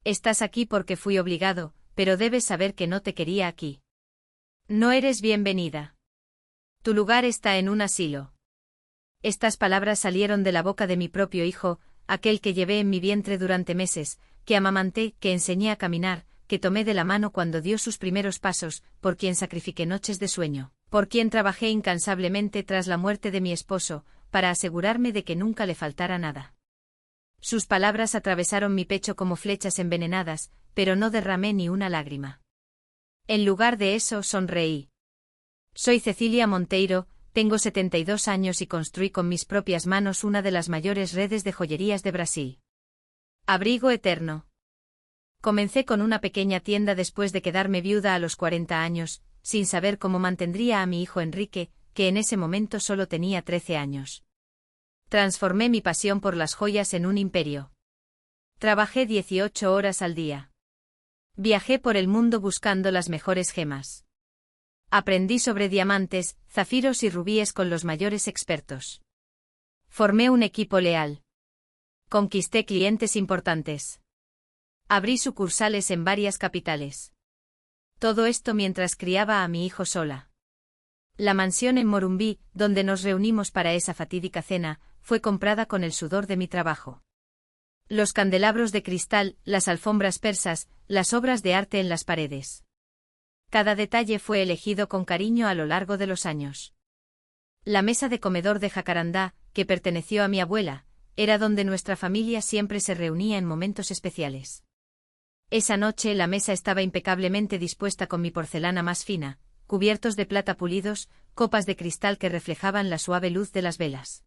Estás aquí porque fui obligado, pero debes saber que no te quería aquí. No eres bienvenida. Tu lugar está en un asilo. Estas palabras salieron de la boca de mi propio hijo, aquel que llevé en mi vientre durante meses, que amamanté, que enseñé a caminar, que tomé de la mano cuando dio sus primeros pasos, por quien sacrifiqué noches de sueño, por quien trabajé incansablemente tras la muerte de mi esposo, para asegurarme de que nunca le faltara nada. Sus palabras atravesaron mi pecho como flechas envenenadas, pero no derramé ni una lágrima. En lugar de eso, sonreí. Soy Cecilia Monteiro, tengo 72 años y construí con mis propias manos una de las mayores redes de joyerías de Brasil. Abrigo eterno. Comencé con una pequeña tienda después de quedarme viuda a los 40 años, sin saber cómo mantendría a mi hijo Enrique, que en ese momento solo tenía 13 años. Transformé mi pasión por las joyas en un imperio. Trabajé 18 horas al día. Viajé por el mundo buscando las mejores gemas. Aprendí sobre diamantes, zafiros y rubíes con los mayores expertos. Formé un equipo leal. Conquisté clientes importantes. Abrí sucursales en varias capitales. Todo esto mientras criaba a mi hijo sola. La mansión en Morumbí, donde nos reunimos para esa fatídica cena, fue comprada con el sudor de mi trabajo. Los candelabros de cristal, las alfombras persas, las obras de arte en las paredes. Cada detalle fue elegido con cariño a lo largo de los años. La mesa de comedor de jacarandá, que perteneció a mi abuela, era donde nuestra familia siempre se reunía en momentos especiales. Esa noche la mesa estaba impecablemente dispuesta con mi porcelana más fina, cubiertos de plata pulidos, copas de cristal que reflejaban la suave luz de las velas.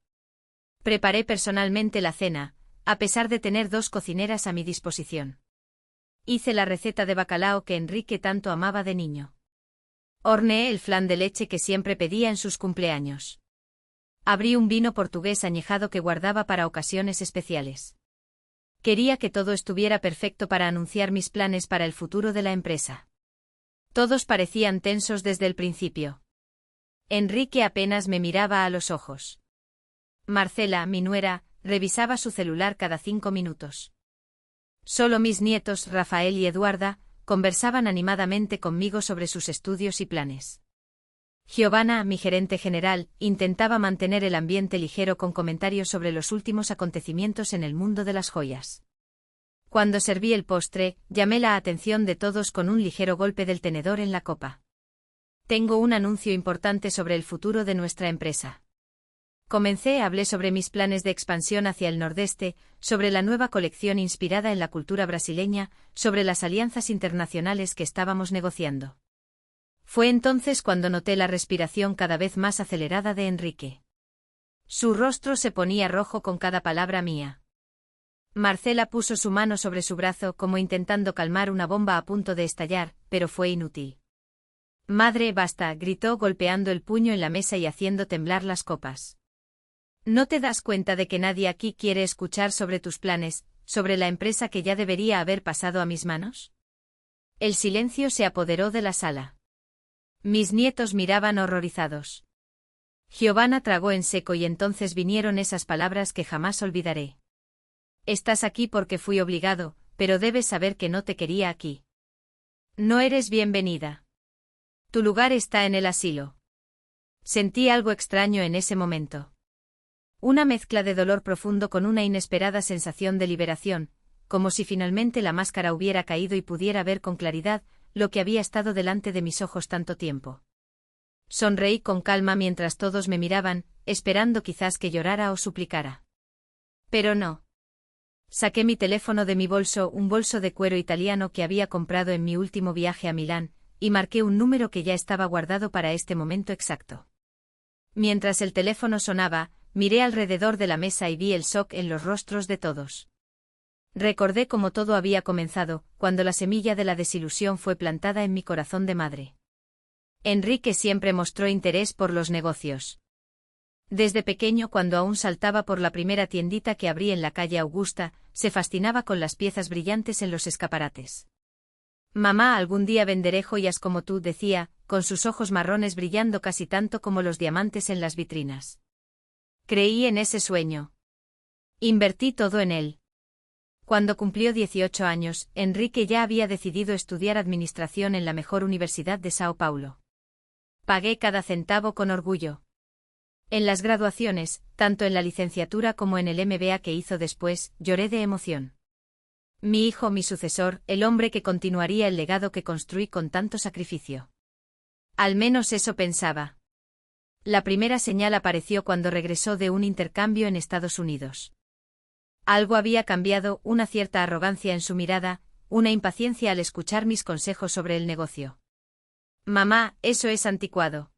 Preparé personalmente la cena, a pesar de tener 2 cocineras a mi disposición. Hice la receta de bacalao que Enrique tanto amaba de niño. Horneé el flan de leche que siempre pedía en sus cumpleaños. Abrí un vino portugués añejado que guardaba para ocasiones especiales. Quería que todo estuviera perfecto para anunciar mis planes para el futuro de la empresa. Todos parecían tensos desde el principio. Enrique apenas me miraba a los ojos. Marcela, mi nuera, revisaba su celular cada 5 minutos. Solo mis nietos, Rafael y Eduarda, conversaban animadamente conmigo sobre sus estudios y planes. Giovanna, mi gerente general, intentaba mantener el ambiente ligero con comentarios sobre los últimos acontecimientos en el mundo de las joyas. Cuando serví el postre, llamé la atención de todos con un ligero golpe del tenedor en la copa. Tengo un anuncio importante sobre el futuro de nuestra empresa. Hablé sobre mis planes de expansión hacia el nordeste, sobre la nueva colección inspirada en la cultura brasileña, sobre las alianzas internacionales que estábamos negociando. Fue entonces cuando noté la respiración cada vez más acelerada de Enrique. Su rostro se ponía rojo con cada palabra mía. Marcela puso su mano sobre su brazo como intentando calmar una bomba a punto de estallar, pero fue inútil. Madre, basta, gritó golpeando el puño en la mesa y haciendo temblar las copas. ¿No te das cuenta de que nadie aquí quiere escuchar sobre tus planes, sobre la empresa que ya debería haber pasado a mis manos? El silencio se apoderó de la sala. Mis nietos miraban horrorizados. Giovanna tragó en seco y entonces vinieron esas palabras que jamás olvidaré. Estás aquí porque fui obligado, pero debes saber que no te quería aquí. No eres bienvenida. Tu lugar está en el asilo. Sentí algo extraño en ese momento. Una mezcla de dolor profundo con una inesperada sensación de liberación, como si finalmente la máscara hubiera caído y pudiera ver con claridad lo que había estado delante de mis ojos tanto tiempo. Sonreí con calma mientras todos me miraban, esperando quizás que llorara o suplicara. Pero no. Saqué mi teléfono de mi bolso, un bolso de cuero italiano que había comprado en mi último viaje a Milán, y marqué un número que ya estaba guardado para este momento exacto. Mientras el teléfono sonaba, miré alrededor de la mesa y vi el shock en los rostros de todos. Recordé cómo todo había comenzado, cuando la semilla de la desilusión fue plantada en mi corazón de madre. Enrique siempre mostró interés por los negocios. Desde pequeño, cuando aún saltaba por la primera tiendita que abrí en la calle Augusta, se fascinaba con las piezas brillantes en los escaparates. Mamá, algún día venderé joyas como tú, decía, con sus ojos marrones brillando casi tanto como los diamantes en las vitrinas. Creí en ese sueño. Invertí todo en él. Cuando cumplió 18 años, Enrique ya había decidido estudiar administración en la mejor universidad de Sao Paulo. Pagué cada centavo con orgullo. En las graduaciones, tanto en la licenciatura como en el MBA que hizo después, lloré de emoción. Mi hijo, mi sucesor, el hombre que continuaría el legado que construí con tanto sacrificio. Al menos eso pensaba. La primera señal apareció cuando regresó de un intercambio en Estados Unidos. Algo había cambiado, una cierta arrogancia en su mirada, una impaciencia al escuchar mis consejos sobre el negocio. Mamá, eso es anticuado.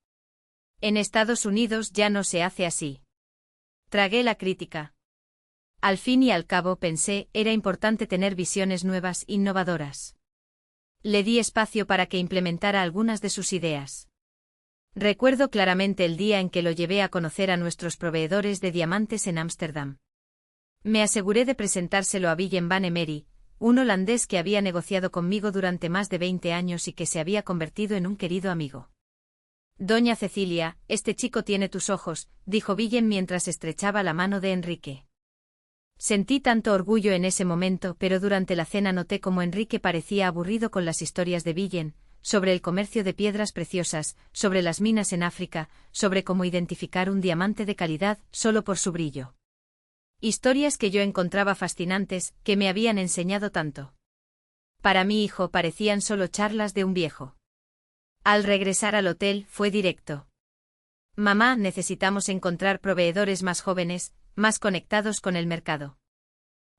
En Estados Unidos ya no se hace así. Tragué la crítica. Al fin y al cabo pensé, era importante tener visiones nuevas, innovadoras. Le di espacio para que implementara algunas de sus ideas. Recuerdo claramente el día en que lo llevé a conocer a nuestros proveedores de diamantes en Ámsterdam. Me aseguré de presentárselo a Willem van Emery, un holandés que había negociado conmigo durante más de 20 años y que se había convertido en un querido amigo. Doña Cecilia, este chico tiene tus ojos, dijo Willem mientras estrechaba la mano de Enrique. Sentí tanto orgullo en ese momento, pero durante la cena noté cómo Enrique parecía aburrido con las historias de Willem, sobre el comercio de piedras preciosas, sobre las minas en África, sobre cómo identificar un diamante de calidad solo por su brillo. Historias que yo encontraba fascinantes, que me habían enseñado tanto. Para mi hijo parecían solo charlas de un viejo. Al regresar al hotel, fue directo. Mamá, necesitamos encontrar proveedores más jóvenes, más conectados con el mercado.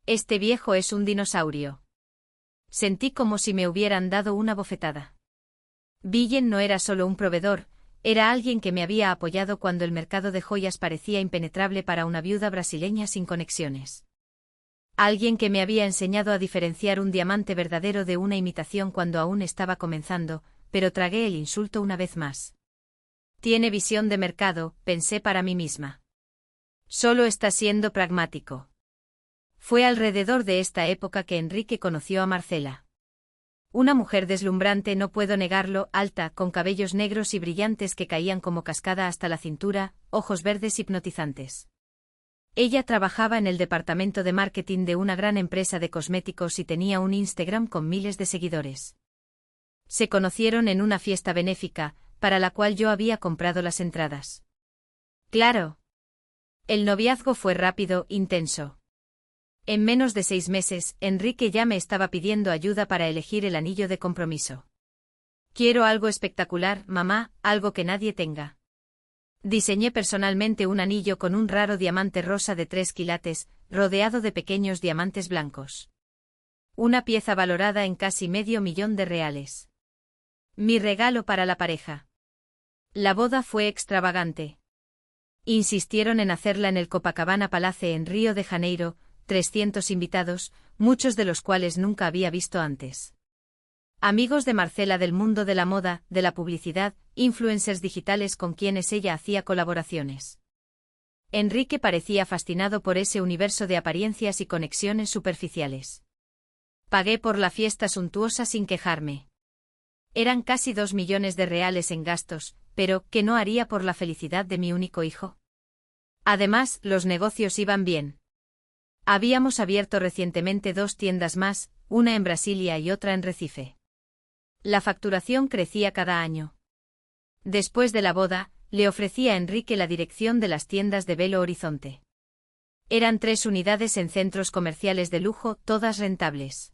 Este viejo es un dinosaurio. Sentí como si me hubieran dado una bofetada. Willem no era solo un proveedor, era alguien que me había apoyado cuando el mercado de joyas parecía impenetrable para una viuda brasileña sin conexiones. Alguien que me había enseñado a diferenciar un diamante verdadero de una imitación cuando aún estaba comenzando, pero tragué el insulto una vez más. Tiene visión de mercado, pensé para mí misma. Solo está siendo pragmático. Fue alrededor de esta época que Enrique conoció a Marcela. Una mujer deslumbrante, no puedo negarlo, alta, con cabellos negros y brillantes que caían como cascada hasta la cintura, ojos verdes hipnotizantes. Ella trabajaba en el departamento de marketing de una gran empresa de cosméticos y tenía un Instagram con miles de seguidores. Se conocieron en una fiesta benéfica, para la cual yo había comprado las entradas. Claro. El noviazgo fue rápido, intenso. En menos de 6 meses, Enrique ya me estaba pidiendo ayuda para elegir el anillo de compromiso. Quiero algo espectacular, mamá, algo que nadie tenga. Diseñé personalmente un anillo con un raro diamante rosa de 3 quilates, rodeado de pequeños diamantes blancos. Una pieza valorada en casi $500,000. Mi regalo para la pareja. La boda fue extravagante. Insistieron en hacerla en el Copacabana Palace en Río de Janeiro, 300 invitados, muchos de los cuales nunca había visto antes. Amigos de Marcela del mundo de la moda, de la publicidad, influencers digitales con quienes ella hacía colaboraciones. Enrique parecía fascinado por ese universo de apariencias y conexiones superficiales. Pagué por la fiesta suntuosa sin quejarme. Eran casi 2 millones de reales en gastos, pero ¿qué no haría por la felicidad de mi único hijo? Además, los negocios iban bien. Habíamos abierto recientemente 2 tiendas más, una en Brasilia y otra en Recife. La facturación crecía cada año. Después de la boda, le ofrecí a Enrique la dirección de las tiendas de Belo Horizonte. Eran 3 unidades en centros comerciales de lujo, todas rentables.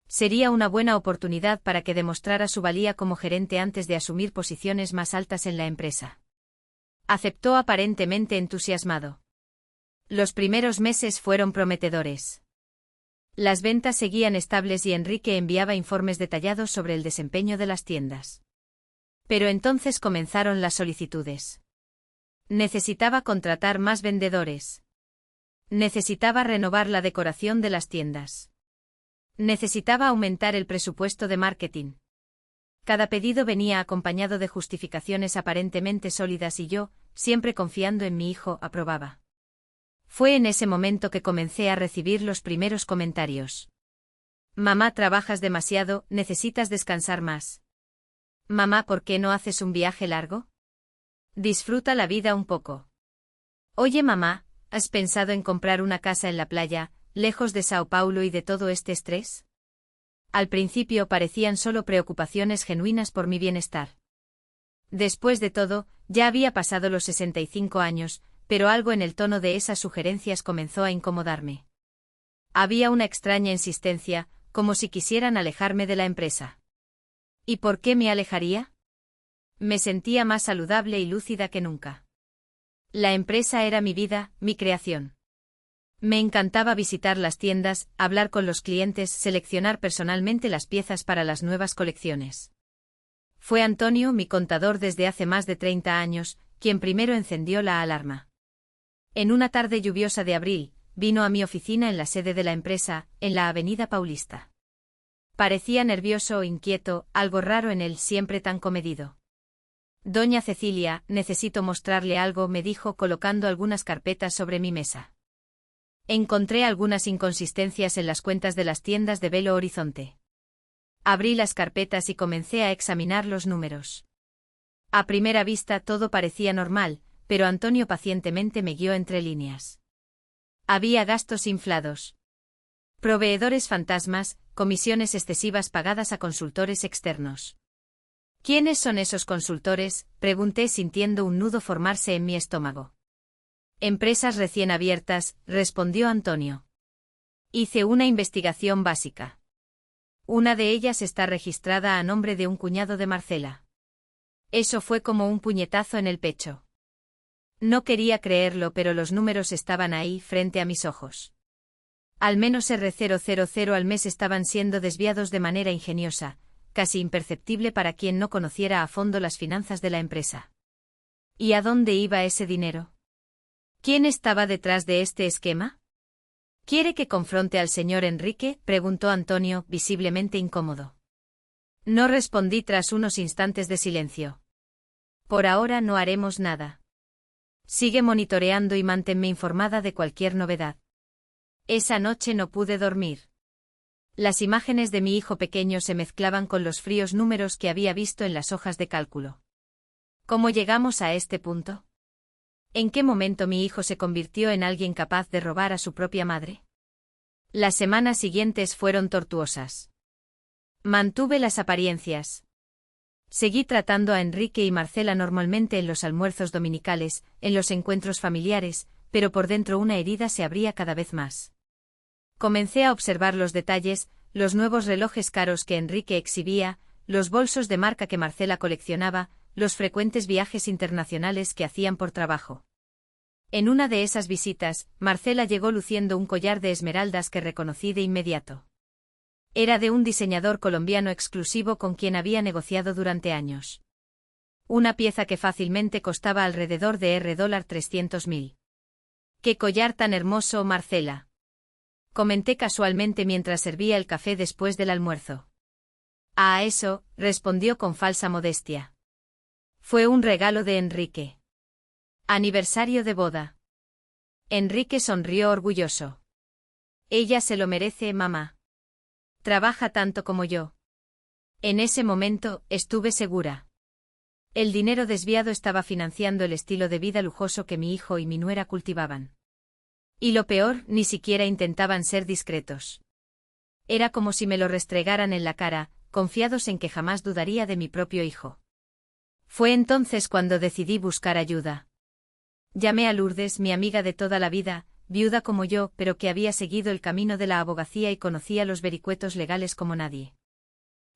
Sería una buena oportunidad para que demostrara su valía como gerente antes de asumir posiciones más altas en la empresa. Aceptó aparentemente entusiasmado. Los primeros meses fueron prometedores. Las ventas seguían estables y Enrique enviaba informes detallados sobre el desempeño de las tiendas. Pero entonces comenzaron las solicitudes. Necesitaba contratar más vendedores. Necesitaba renovar la decoración de las tiendas. Necesitaba aumentar el presupuesto de marketing. Cada pedido venía acompañado de justificaciones aparentemente sólidas y yo, siempre confiando en mi hijo, aprobaba. Fue en ese momento que comencé a recibir los primeros comentarios. Mamá, trabajas demasiado, necesitas descansar más. Mamá, ¿por qué no haces un viaje largo? Disfruta la vida un poco. Oye mamá, ¿has pensado en comprar una casa en la playa? lejos de Sao Paulo y de todo este estrés? Al principio parecían solo preocupaciones genuinas por mi bienestar. Después de todo, ya había pasado los 65 años, pero algo en el tono de esas sugerencias comenzó a incomodarme. Había una extraña insistencia, como si quisieran alejarme de la empresa. ¿Y por qué me alejaría? Me sentía más saludable y lúcida que nunca. La empresa era mi vida, mi creación. Me encantaba visitar las tiendas, hablar con los clientes, seleccionar personalmente las piezas para las nuevas colecciones. Fue Antonio, mi contador desde hace más de 30 años, quien primero encendió la alarma. En una tarde lluviosa de abril, vino a mi oficina en la sede de la empresa, en la Avenida Paulista. Parecía nervioso o inquieto, algo raro en él, siempre tan comedido. Doña Cecilia, necesito mostrarle algo, me dijo colocando algunas carpetas sobre mi mesa. Encontré algunas inconsistencias en las cuentas de las tiendas de Belo Horizonte. Abrí las carpetas y comencé a examinar los números. A primera vista todo parecía normal, pero Antonio pacientemente me guió entre líneas. Había gastos inflados. Proveedores fantasmas, comisiones excesivas pagadas a consultores externos. ¿Quiénes son esos consultores?, pregunté sintiendo un nudo formarse en mi estómago. Empresas recién abiertas, respondió Antonio. Hice una investigación básica. Una de ellas está registrada a nombre de un cuñado de Marcela. Eso fue como un puñetazo en el pecho. No quería creerlo, pero los números estaban ahí, frente a mis ojos. Al menos R000 al mes estaban siendo desviados de manera ingeniosa, casi imperceptible para quien no conociera a fondo las finanzas de la empresa. ¿Y a dónde iba ese dinero? ¿Quién estaba detrás de este esquema? ¿Quiere que confronte al señor Enrique?, preguntó Antonio, visiblemente incómodo. No respondí tras unos instantes de silencio. Por ahora no haremos nada. Sigue monitoreando y manténme informada de cualquier novedad. Esa noche no pude dormir. Las imágenes de mi hijo pequeño se mezclaban con los fríos números que había visto en las hojas de cálculo. ¿Cómo llegamos a este punto? ¿En qué momento mi hijo se convirtió en alguien capaz de robar a su propia madre? Las semanas siguientes fueron tortuosas. Mantuve las apariencias. Seguí tratando a Enrique y Marcela normalmente en los almuerzos dominicales, en los encuentros familiares, pero por dentro una herida se abría cada vez más. Comencé a observar los detalles, los nuevos relojes caros que Enrique exhibía, los bolsos de marca que Marcela coleccionaba, los frecuentes viajes internacionales que hacían por trabajo. En una de esas visitas, Marcela llegó luciendo un collar de esmeraldas que reconocí de inmediato. Era de un diseñador colombiano exclusivo con quien había negociado durante años. Una pieza que fácilmente costaba alrededor de $300.000. ¡Qué collar tan hermoso, Marcela!, comenté casualmente mientras servía el café después del almuerzo. Ah, eso, respondió con falsa modestia. Fue un regalo de Enrique. Aniversario de boda. Enrique sonrió orgulloso. Ella se lo merece, mamá. Trabaja tanto como yo. En ese momento, estuve segura. El dinero desviado estaba financiando el estilo de vida lujoso que mi hijo y mi nuera cultivaban. Y lo peor, ni siquiera intentaban ser discretos. Era como si me lo restregaran en la cara, confiados en que jamás dudaría de mi propio hijo. Fue entonces cuando decidí buscar ayuda. Llamé a Lourdes, mi amiga de toda la vida, viuda como yo, pero que había seguido el camino de la abogacía y conocía los vericuetos legales como nadie.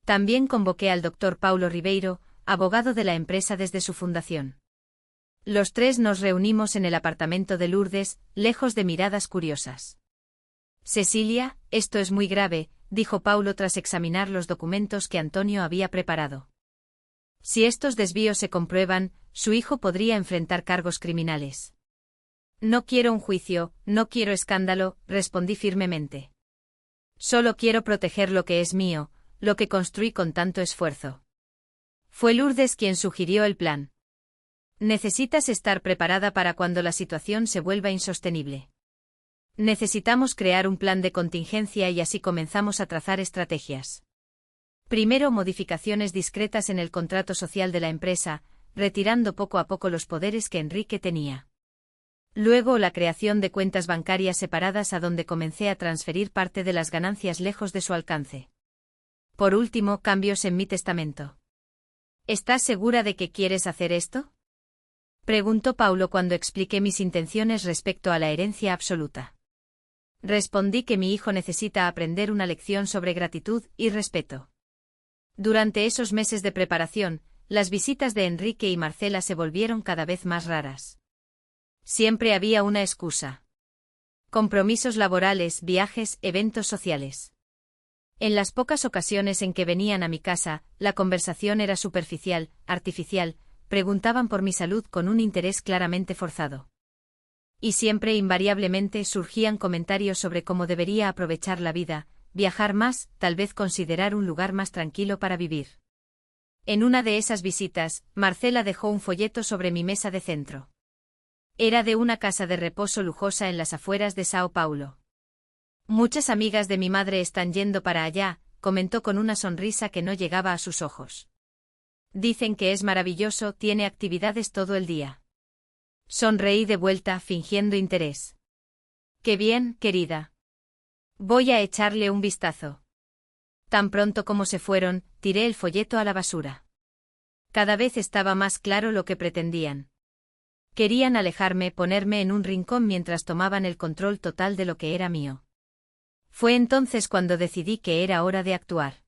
También convoqué al doctor Paulo Ribeiro, abogado de la empresa desde su fundación. Los tres nos reunimos en el apartamento de Lourdes, lejos de miradas curiosas. Cecilia, esto es muy grave, dijo Paulo tras examinar los documentos que Antonio había preparado. Si estos desvíos se comprueban, su hijo podría enfrentar cargos criminales. No quiero un juicio, no quiero escándalo, respondí firmemente. Solo quiero proteger lo que es mío, lo que construí con tanto esfuerzo. Fue Lourdes quien sugirió el plan. Necesitas estar preparada para cuando la situación se vuelva insostenible. Necesitamos crear un plan de contingencia y así comenzamos a trazar estrategias. Primero, modificaciones discretas en el contrato social de la empresa, retirando poco a poco los poderes que Enrique tenía. Luego la creación de cuentas bancarias separadas a donde comencé a transferir parte de las ganancias lejos de su alcance. Por último, cambios en mi testamento. ¿Estás segura de que quieres hacer esto?, preguntó Paulo cuando expliqué mis intenciones respecto a la herencia absoluta. Respondí que mi hijo necesita aprender una lección sobre gratitud y respeto. Durante esos meses de preparación, las visitas de Enrique y Marcela se volvieron cada vez más raras. Siempre había una excusa. Compromisos laborales, viajes, eventos sociales. En las pocas ocasiones en que venían a mi casa, la conversación era superficial, artificial, preguntaban por mi salud con un interés claramente forzado. Y siempre invariablemente surgían comentarios sobre cómo debería aprovechar la vida, viajar más, tal vez considerar un lugar más tranquilo para vivir. En una de esas visitas, Marcela dejó un folleto sobre mi mesa de centro. Era de una casa de reposo lujosa en las afueras de Sao Paulo. Muchas amigas de mi madre están yendo para allá, comentó con una sonrisa que no llegaba a sus ojos. Dicen que es maravilloso, tiene actividades todo el día. Sonreí de vuelta, fingiendo interés. Qué bien, querida. Voy a echarle un vistazo. Tan pronto como se fueron, tiré el folleto a la basura. Cada vez estaba más claro lo que pretendían. Querían alejarme, ponerme en un rincón mientras tomaban el control total de lo que era mío. Fue entonces cuando decidí que era hora de actuar.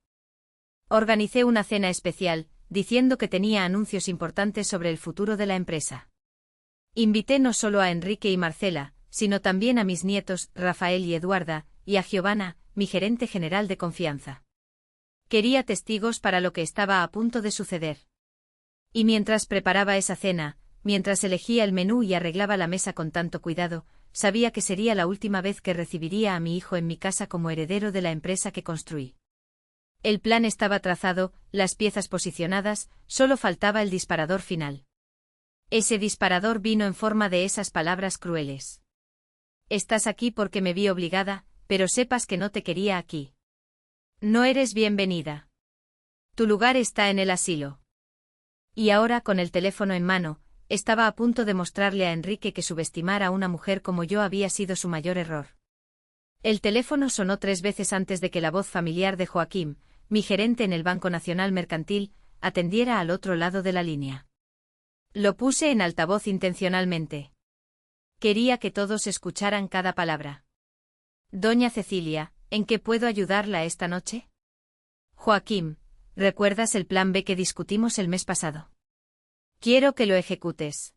Organicé una cena especial, diciendo que tenía anuncios importantes sobre el futuro de la empresa. Invité no solo a Enrique y Marcela, sino también a mis nietos, Rafael y Eduarda, y a Giovanna, mi gerente general de confianza. Quería testigos para lo que estaba a punto de suceder. Y mientras preparaba esa cena, mientras elegía el menú y arreglaba la mesa con tanto cuidado, sabía que sería la última vez que recibiría a mi hijo en mi casa como heredero de la empresa que construí. El plan estaba trazado, las piezas posicionadas, solo faltaba el disparador final. Ese disparador vino en forma de esas palabras crueles. Estás aquí porque me vi obligada, pero sepas que no te quería aquí. No eres bienvenida. Tu lugar está en el asilo. Y ahora, con el teléfono en mano, estaba a punto de mostrarle a Enrique que subestimar a una mujer como yo había sido su mayor error. El teléfono sonó 3 veces antes de que la voz familiar de Joaquín, mi gerente en el Banco Nacional Mercantil, atendiera al otro lado de la línea. Lo puse en altavoz intencionalmente. Quería que todos escucharan cada palabra. Doña Cecilia, ¿en qué puedo ayudarla esta noche? Joaquín, ¿recuerdas el plan B que discutimos el mes pasado? Quiero que lo ejecutes.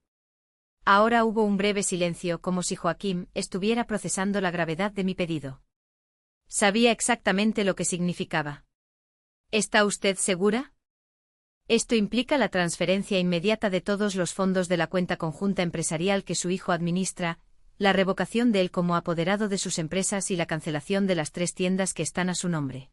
Ahora hubo un breve silencio, como si Joaquín estuviera procesando la gravedad de mi pedido. Sabía exactamente lo que significaba. ¿Está usted segura? Esto implica la transferencia inmediata de todos los fondos de la cuenta conjunta empresarial que su hijo administra, la revocación de él como apoderado de sus empresas y la cancelación de las 3 tiendas que están a su nombre.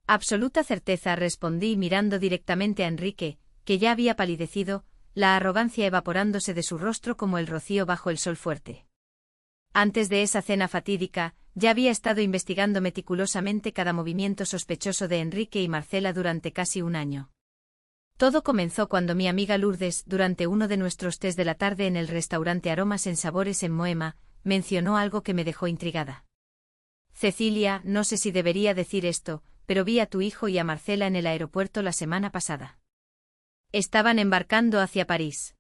Absoluta certeza, respondí mirando directamente a Enrique, que ya había palidecido, la arrogancia evaporándose de su rostro como el rocío bajo el sol fuerte. Antes de esa cena fatídica, ya había estado investigando meticulosamente cada movimiento sospechoso de Enrique y Marcela durante casi un año. Todo comenzó cuando mi amiga Lourdes, durante uno de nuestros tés de la tarde en el restaurante Aromas en Sabores en Moema, mencionó algo que me dejó intrigada. Cecilia, no sé si debería decir esto, pero vi a tu hijo y a Marcela en el aeropuerto la semana pasada. Estaban embarcando hacia París.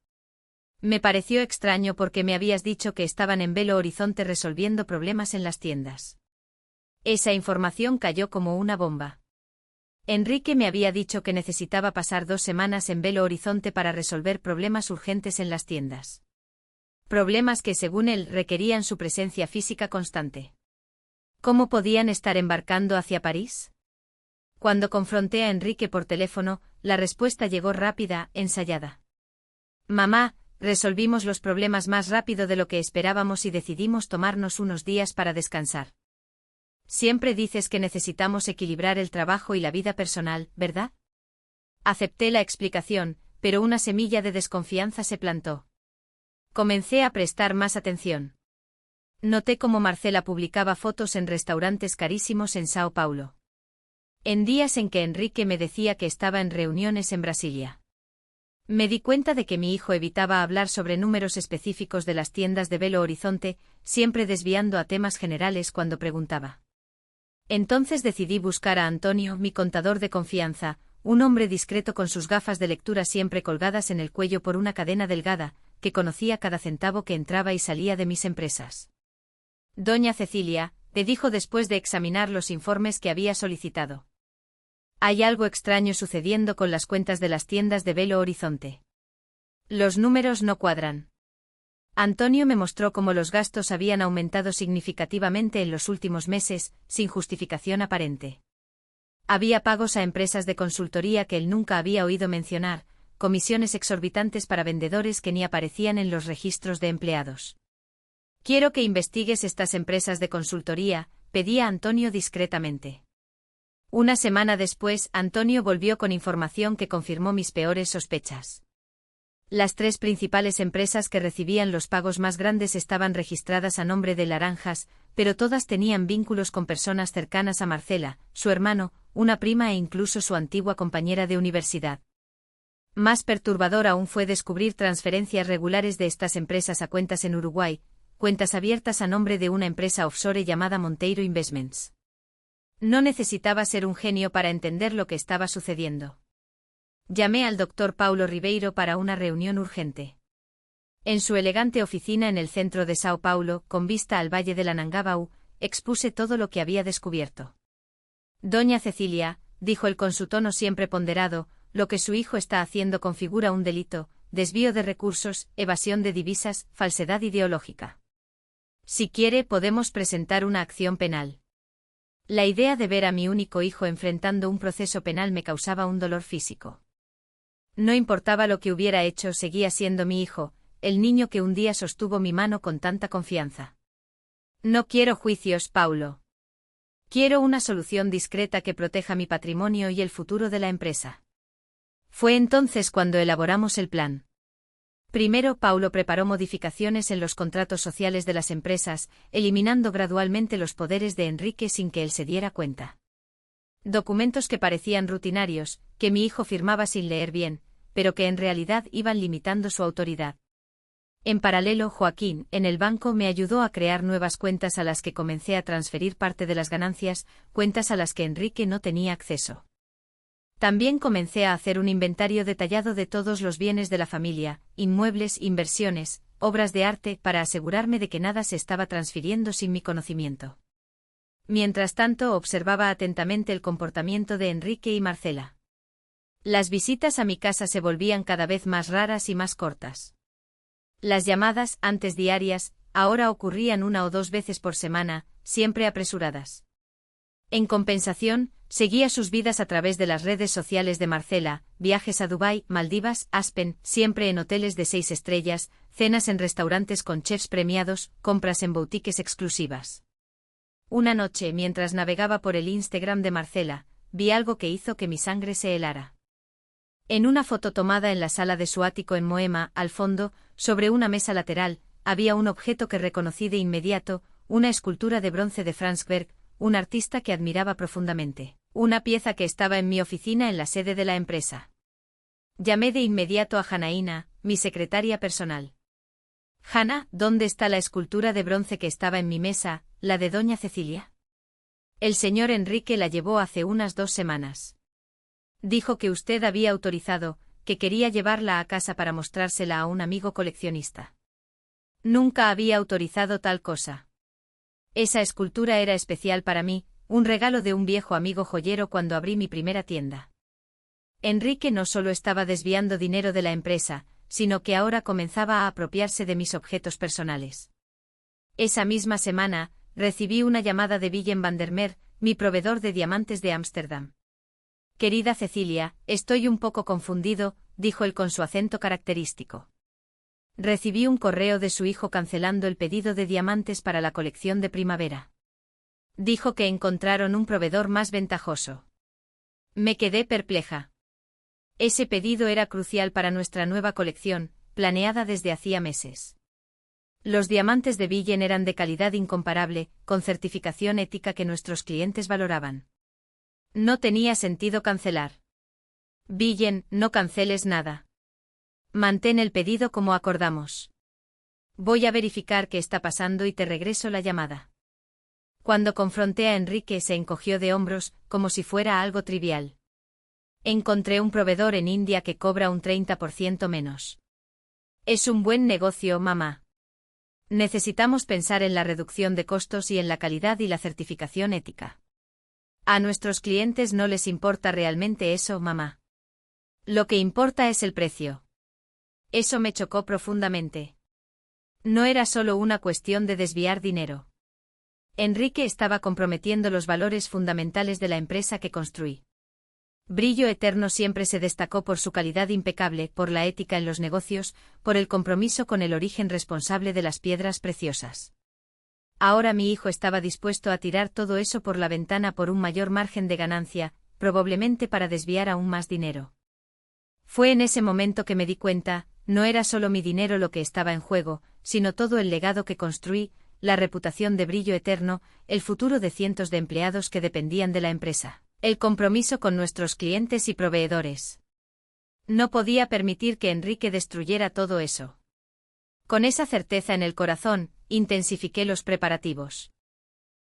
Me pareció extraño porque me habías dicho que estaban en Belo Horizonte resolviendo problemas en las tiendas. Esa información cayó como una bomba. Enrique me había dicho que necesitaba pasar 2 semanas en Belo Horizonte para resolver problemas urgentes en las tiendas. Problemas que, según él, requerían su presencia física constante. ¿Cómo podían estar embarcando hacia París? Cuando confronté a Enrique por teléfono, la respuesta llegó rápida, ensayada. Mamá, resolvimos los problemas más rápido de lo que esperábamos y decidimos tomarnos unos días para descansar. Siempre dices que necesitamos equilibrar el trabajo y la vida personal, ¿verdad? Acepté la explicación, pero una semilla de desconfianza se plantó. Comencé a prestar más atención. Noté cómo Marcela publicaba fotos en restaurantes carísimos en Sao Paulo. En días en que Enrique me decía que estaba en reuniones en Brasilia. Me di cuenta de que mi hijo evitaba hablar sobre números específicos de las tiendas de Belo Horizonte, siempre desviando a temas generales cuando preguntaba. Entonces decidí buscar a Antonio, mi contador de confianza, un hombre discreto con sus gafas de lectura siempre colgadas en el cuello por una cadena delgada, que conocía cada centavo que entraba y salía de mis empresas. Doña Cecilia, le dijo después de examinar los informes que había solicitado. Hay algo extraño sucediendo con las cuentas de las tiendas de Belo Horizonte. Los números no cuadran. Antonio me mostró cómo los gastos habían aumentado significativamente en los últimos meses, sin justificación aparente. Había pagos a empresas de consultoría que él nunca había oído mencionar, comisiones exorbitantes para vendedores que ni aparecían en los registros de empleados. Quiero que investigues estas empresas de consultoría, pedía Antonio discretamente. Una semana después, Antonio volvió con información que confirmó mis peores sospechas. Las 3 principales empresas que recibían los pagos más grandes estaban registradas a nombre de Laranjas, pero todas tenían vínculos con personas cercanas a Marcela, su hermano, una prima e incluso su antigua compañera de universidad. Más perturbador aún fue descubrir transferencias regulares de estas empresas a cuentas en Uruguay, cuentas abiertas a nombre de una empresa offshore llamada Monteiro Investments. No necesitaba ser un genio para entender lo que estaba sucediendo. Llamé al doctor Paulo Ribeiro para una reunión urgente. En su elegante oficina en el centro de Sao Paulo, con vista al valle del Anhangabaú, expuse todo lo que había descubierto. Doña Cecilia, dijo él con su tono siempre ponderado, lo que su hijo está haciendo configura un delito, desvío de recursos, evasión de divisas, falsedad ideológica. Si quiere, podemos presentar una acción penal. La idea de ver a mi único hijo enfrentando un proceso penal me causaba un dolor físico. No importaba lo que hubiera hecho, seguía siendo mi hijo, el niño que un día sostuvo mi mano con tanta confianza. No quiero juicios, Paulo. Quiero una solución discreta que proteja mi patrimonio y el futuro de la empresa. Fue entonces cuando elaboramos el plan. Primero, Paulo preparó modificaciones en los contratos sociales de las empresas, eliminando gradualmente los poderes de Enrique sin que él se diera cuenta. Documentos que parecían rutinarios, que mi hijo firmaba sin leer bien, pero que en realidad iban limitando su autoridad. En paralelo, Joaquín, en el banco, me ayudó a crear nuevas cuentas a las que comencé a transferir parte de las ganancias, cuentas a las que Enrique no tenía acceso. También comencé a hacer un inventario detallado de todos los bienes de la familia, inmuebles, inversiones, obras de arte, para asegurarme de que nada se estaba transfiriendo sin mi conocimiento. Mientras tanto, observaba atentamente el comportamiento de Enrique y Marcela. Las visitas a mi casa se volvían cada vez más raras y más cortas. Las llamadas, antes diarias, ahora ocurrían 1 o 2 veces por semana, siempre apresuradas. En compensación, seguía sus vidas a través de las redes sociales de Marcela, viajes a Dubái, Maldivas, Aspen, siempre en hoteles de 6 estrellas, cenas en restaurantes con chefs premiados, compras en boutiques exclusivas. Una noche, mientras navegaba por el Instagram de Marcela, vi algo que hizo que mi sangre se helara. En una foto tomada en la sala de su ático en Moema, al fondo, sobre una mesa lateral, había un objeto que reconocí de inmediato, una escultura de bronce de Franz Berg, un artista que admiraba profundamente, una pieza que estaba en mi oficina en la sede de la empresa. Llamé de inmediato a Janaína, mi secretaria personal. Jana, ¿dónde está la escultura de bronce que estaba en mi mesa, la de doña Cecilia? El señor Enrique la llevó hace unas 2 semanas. Dijo que usted había autorizado, que quería llevarla a casa para mostrársela a un amigo coleccionista. Nunca había autorizado tal cosa. Esa escultura era especial para mí, un regalo de un viejo amigo joyero cuando abrí mi primera tienda. Enrique no solo estaba desviando dinero de la empresa, sino que ahora comenzaba a apropiarse de mis objetos personales. Esa misma semana, recibí una llamada de Willem van der Meer, mi proveedor de diamantes de Ámsterdam. Querida Cecilia, estoy un poco confundido, dijo él con su acento característico. Recibí un correo de su hijo cancelando el pedido de diamantes para la colección de primavera. Dijo que encontraron un proveedor más ventajoso. Me quedé perpleja. Ese pedido era crucial para nuestra nueva colección, planeada desde hacía meses. Los diamantes de Willem eran de calidad incomparable, con certificación ética que nuestros clientes valoraban. No tenía sentido cancelar. Willem, no canceles nada. Mantén el pedido como acordamos. Voy a verificar qué está pasando y te regreso la llamada. Cuando confronté a Enrique se encogió de hombros, como si fuera algo trivial. Encontré un proveedor en India que cobra un 30% menos. Es un buen negocio, mamá. Necesitamos pensar en la reducción de costos y en la calidad y la certificación ética. A nuestros clientes no les importa realmente eso, mamá. Lo que importa es el precio. Eso me chocó profundamente. No era solo una cuestión de desviar dinero. Enrique estaba comprometiendo los valores fundamentales de la empresa que construí. Brillo Eterno siempre se destacó por su calidad impecable, por la ética en los negocios, por el compromiso con el origen responsable de las piedras preciosas. Ahora mi hijo estaba dispuesto a tirar todo eso por la ventana por un mayor margen de ganancia, probablemente para desviar aún más dinero. Fue en ese momento que me di cuenta, no era solo mi dinero lo que estaba en juego, sino todo el legado que construí, la reputación de Brillo Eterno, el futuro de cientos de empleados que dependían de la empresa, el compromiso con nuestros clientes y proveedores. No podía permitir que Enrique destruyera todo eso. Con esa certeza en el corazón, intensifiqué los preparativos.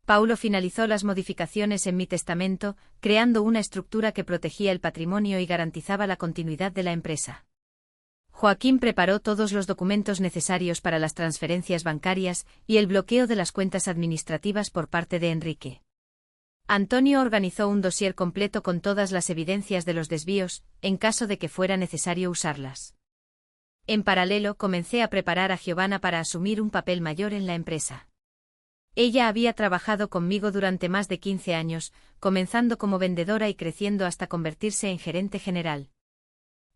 Paulo finalizó las modificaciones en mi testamento, creando una estructura que protegía el patrimonio y garantizaba la continuidad de la empresa. Joaquín preparó todos los documentos necesarios para las transferencias bancarias y el bloqueo de las cuentas administrativas por parte de Enrique. Antonio organizó un dossier completo con todas las evidencias de los desvíos, en caso de que fuera necesario usarlas. En paralelo comencé a preparar a Giovanna para asumir un papel mayor en la empresa. Ella había trabajado conmigo durante más de 15 años, comenzando como vendedora y creciendo hasta convertirse en gerente general.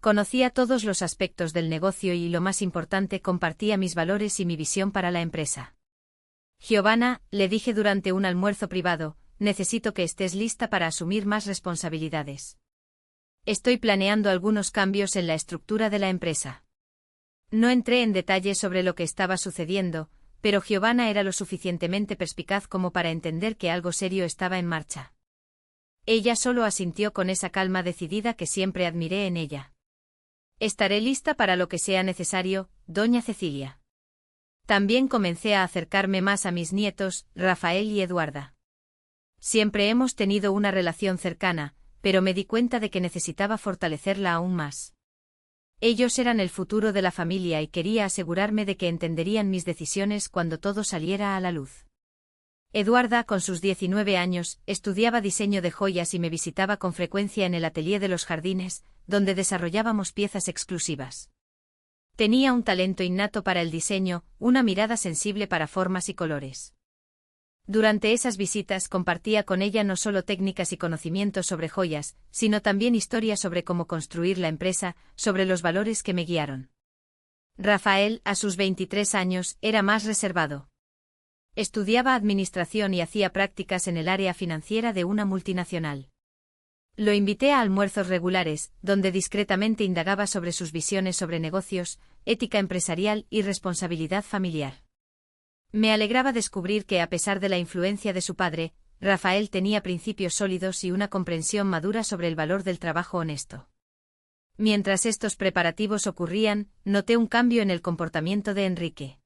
Conocía todos los aspectos del negocio y, lo más importante, compartía mis valores y mi visión para la empresa. Giovanna, le dije durante un almuerzo privado, necesito que estés lista para asumir más responsabilidades. Estoy planeando algunos cambios en la estructura de la empresa. No entré en detalle sobre lo que estaba sucediendo, pero Giovanna era lo suficientemente perspicaz como para entender que algo serio estaba en marcha. Ella solo asintió con esa calma decidida que siempre admiré en ella. Estaré lista para lo que sea necesario, doña Cecilia. También comencé a acercarme más a mis nietos, Rafael y Eduarda. Siempre hemos tenido una relación cercana, pero me di cuenta de que necesitaba fortalecerla aún más. Ellos eran el futuro de la familia y quería asegurarme de que entenderían mis decisiones cuando todo saliera a la luz. Eduarda, con sus 19 años, estudiaba diseño de joyas y me visitaba con frecuencia en el atelier de los jardines, donde desarrollábamos piezas exclusivas. Tenía un talento innato para el diseño, una mirada sensible para formas y colores. Durante esas visitas compartía con ella no solo técnicas y conocimientos sobre joyas, sino también historias sobre cómo construir la empresa, sobre los valores que me guiaron. Rafael, a sus 23 años, era más reservado. Estudiaba administración y hacía prácticas en el área financiera de una multinacional. Lo invité a almuerzos regulares, donde discretamente indagaba sobre sus visiones sobre negocios, ética empresarial y responsabilidad familiar. Me alegraba descubrir que, a pesar de la influencia de su padre, Rafael tenía principios sólidos y una comprensión madura sobre el valor del trabajo honesto. Mientras estos preparativos ocurrían, noté un cambio en el comportamiento de Enrique.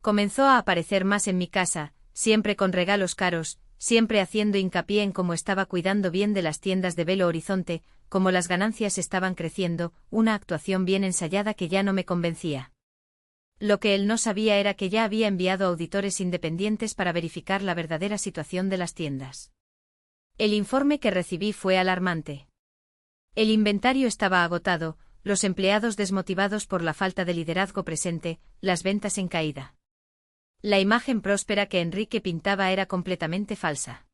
Comenzó a aparecer más en mi casa, siempre con regalos caros, siempre haciendo hincapié en cómo estaba cuidando bien de las tiendas de Belo Horizonte, cómo las ganancias estaban creciendo, una actuación bien ensayada que ya no me convencía. Lo que él no sabía era que ya había enviado auditores independientes para verificar la verdadera situación de las tiendas. El informe que recibí fue alarmante. El inventario estaba agotado, los empleados desmotivados por la falta de liderazgo presente, las ventas en caída. La imagen próspera que Enrique pintaba era completamente falsa.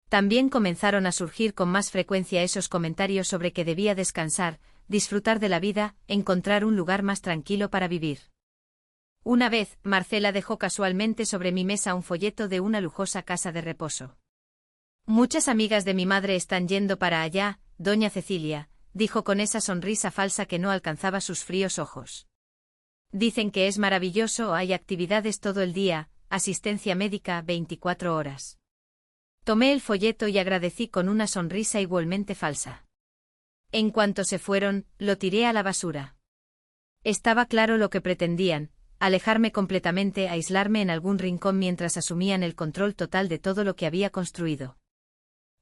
También comenzaron a surgir con más frecuencia esos comentarios sobre que debía descansar, disfrutar de la vida, encontrar un lugar más tranquilo para vivir. Una vez, Marcela dejó casualmente sobre mi mesa un folleto de una lujosa casa de reposo. Muchas amigas de mi madre están yendo para allá, doña Cecilia, dijo con esa sonrisa falsa que no alcanzaba sus fríos ojos. Dicen que es maravilloso, hay actividades todo el día, asistencia médica 24 horas. Tomé el folleto y agradecí con una sonrisa igualmente falsa. En cuanto se fueron, lo tiré a la basura. Estaba claro lo que pretendían: alejarme completamente, aislarme en algún rincón mientras asumían el control total de todo lo que había construido.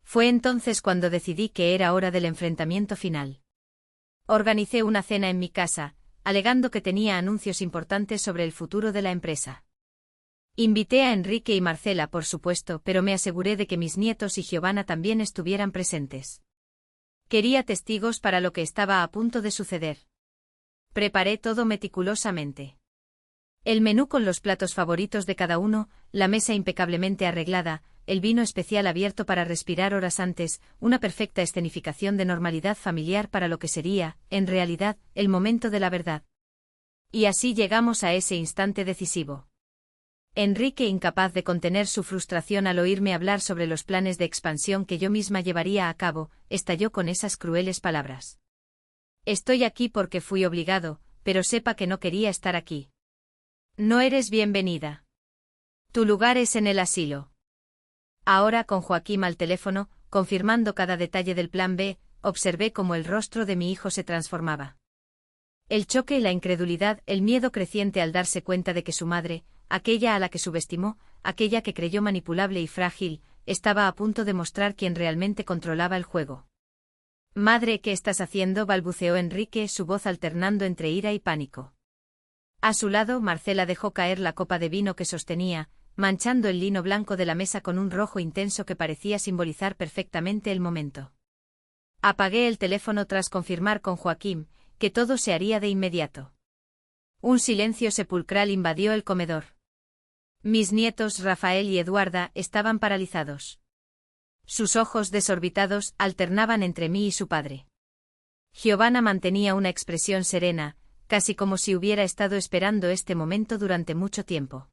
Fue entonces cuando decidí que era hora del enfrentamiento final. Organicé una cena en mi casa, alegando que tenía anuncios importantes sobre el futuro de la empresa. Invité a Enrique y Marcela, por supuesto, pero me aseguré de que mis nietos y Giovanna también estuvieran presentes. Quería testigos para lo que estaba a punto de suceder. Preparé todo meticulosamente. El menú con los platos favoritos de cada uno, la mesa impecablemente arreglada, el vino especial abierto para respirar horas antes, una perfecta escenificación de normalidad familiar para lo que sería, en realidad, el momento de la verdad. Y así llegamos a ese instante decisivo. Enrique, incapaz de contener su frustración al oírme hablar sobre los planes de expansión que yo misma llevaría a cabo, estalló con esas crueles palabras. Estoy aquí porque fui obligado, pero sepa que no quería estar aquí. No eres bienvenida. Tu lugar es en el asilo. Ahora, con Joaquín al teléfono, confirmando cada detalle del plan B, observé cómo el rostro de mi hijo se transformaba. El choque, la incredulidad, el miedo creciente al darse cuenta de que su madre, aquella a la que subestimó, aquella que creyó manipulable y frágil, estaba a punto de mostrar quién realmente controlaba el juego. Madre, ¿qué estás haciendo?, balbuceó Enrique, su voz alternando entre ira y pánico. A su lado, Marcela dejó caer la copa de vino que sostenía, manchando el lino blanco de la mesa con un rojo intenso que parecía simbolizar perfectamente el momento. Apagué el teléfono tras confirmar con Joaquín que todo se haría de inmediato. Un silencio sepulcral invadió el comedor. Mis nietos Rafael y Eduarda estaban paralizados. Sus ojos desorbitados alternaban entre mí y su padre. Giovanna mantenía una expresión serena, casi como si hubiera estado esperando este momento durante mucho tiempo.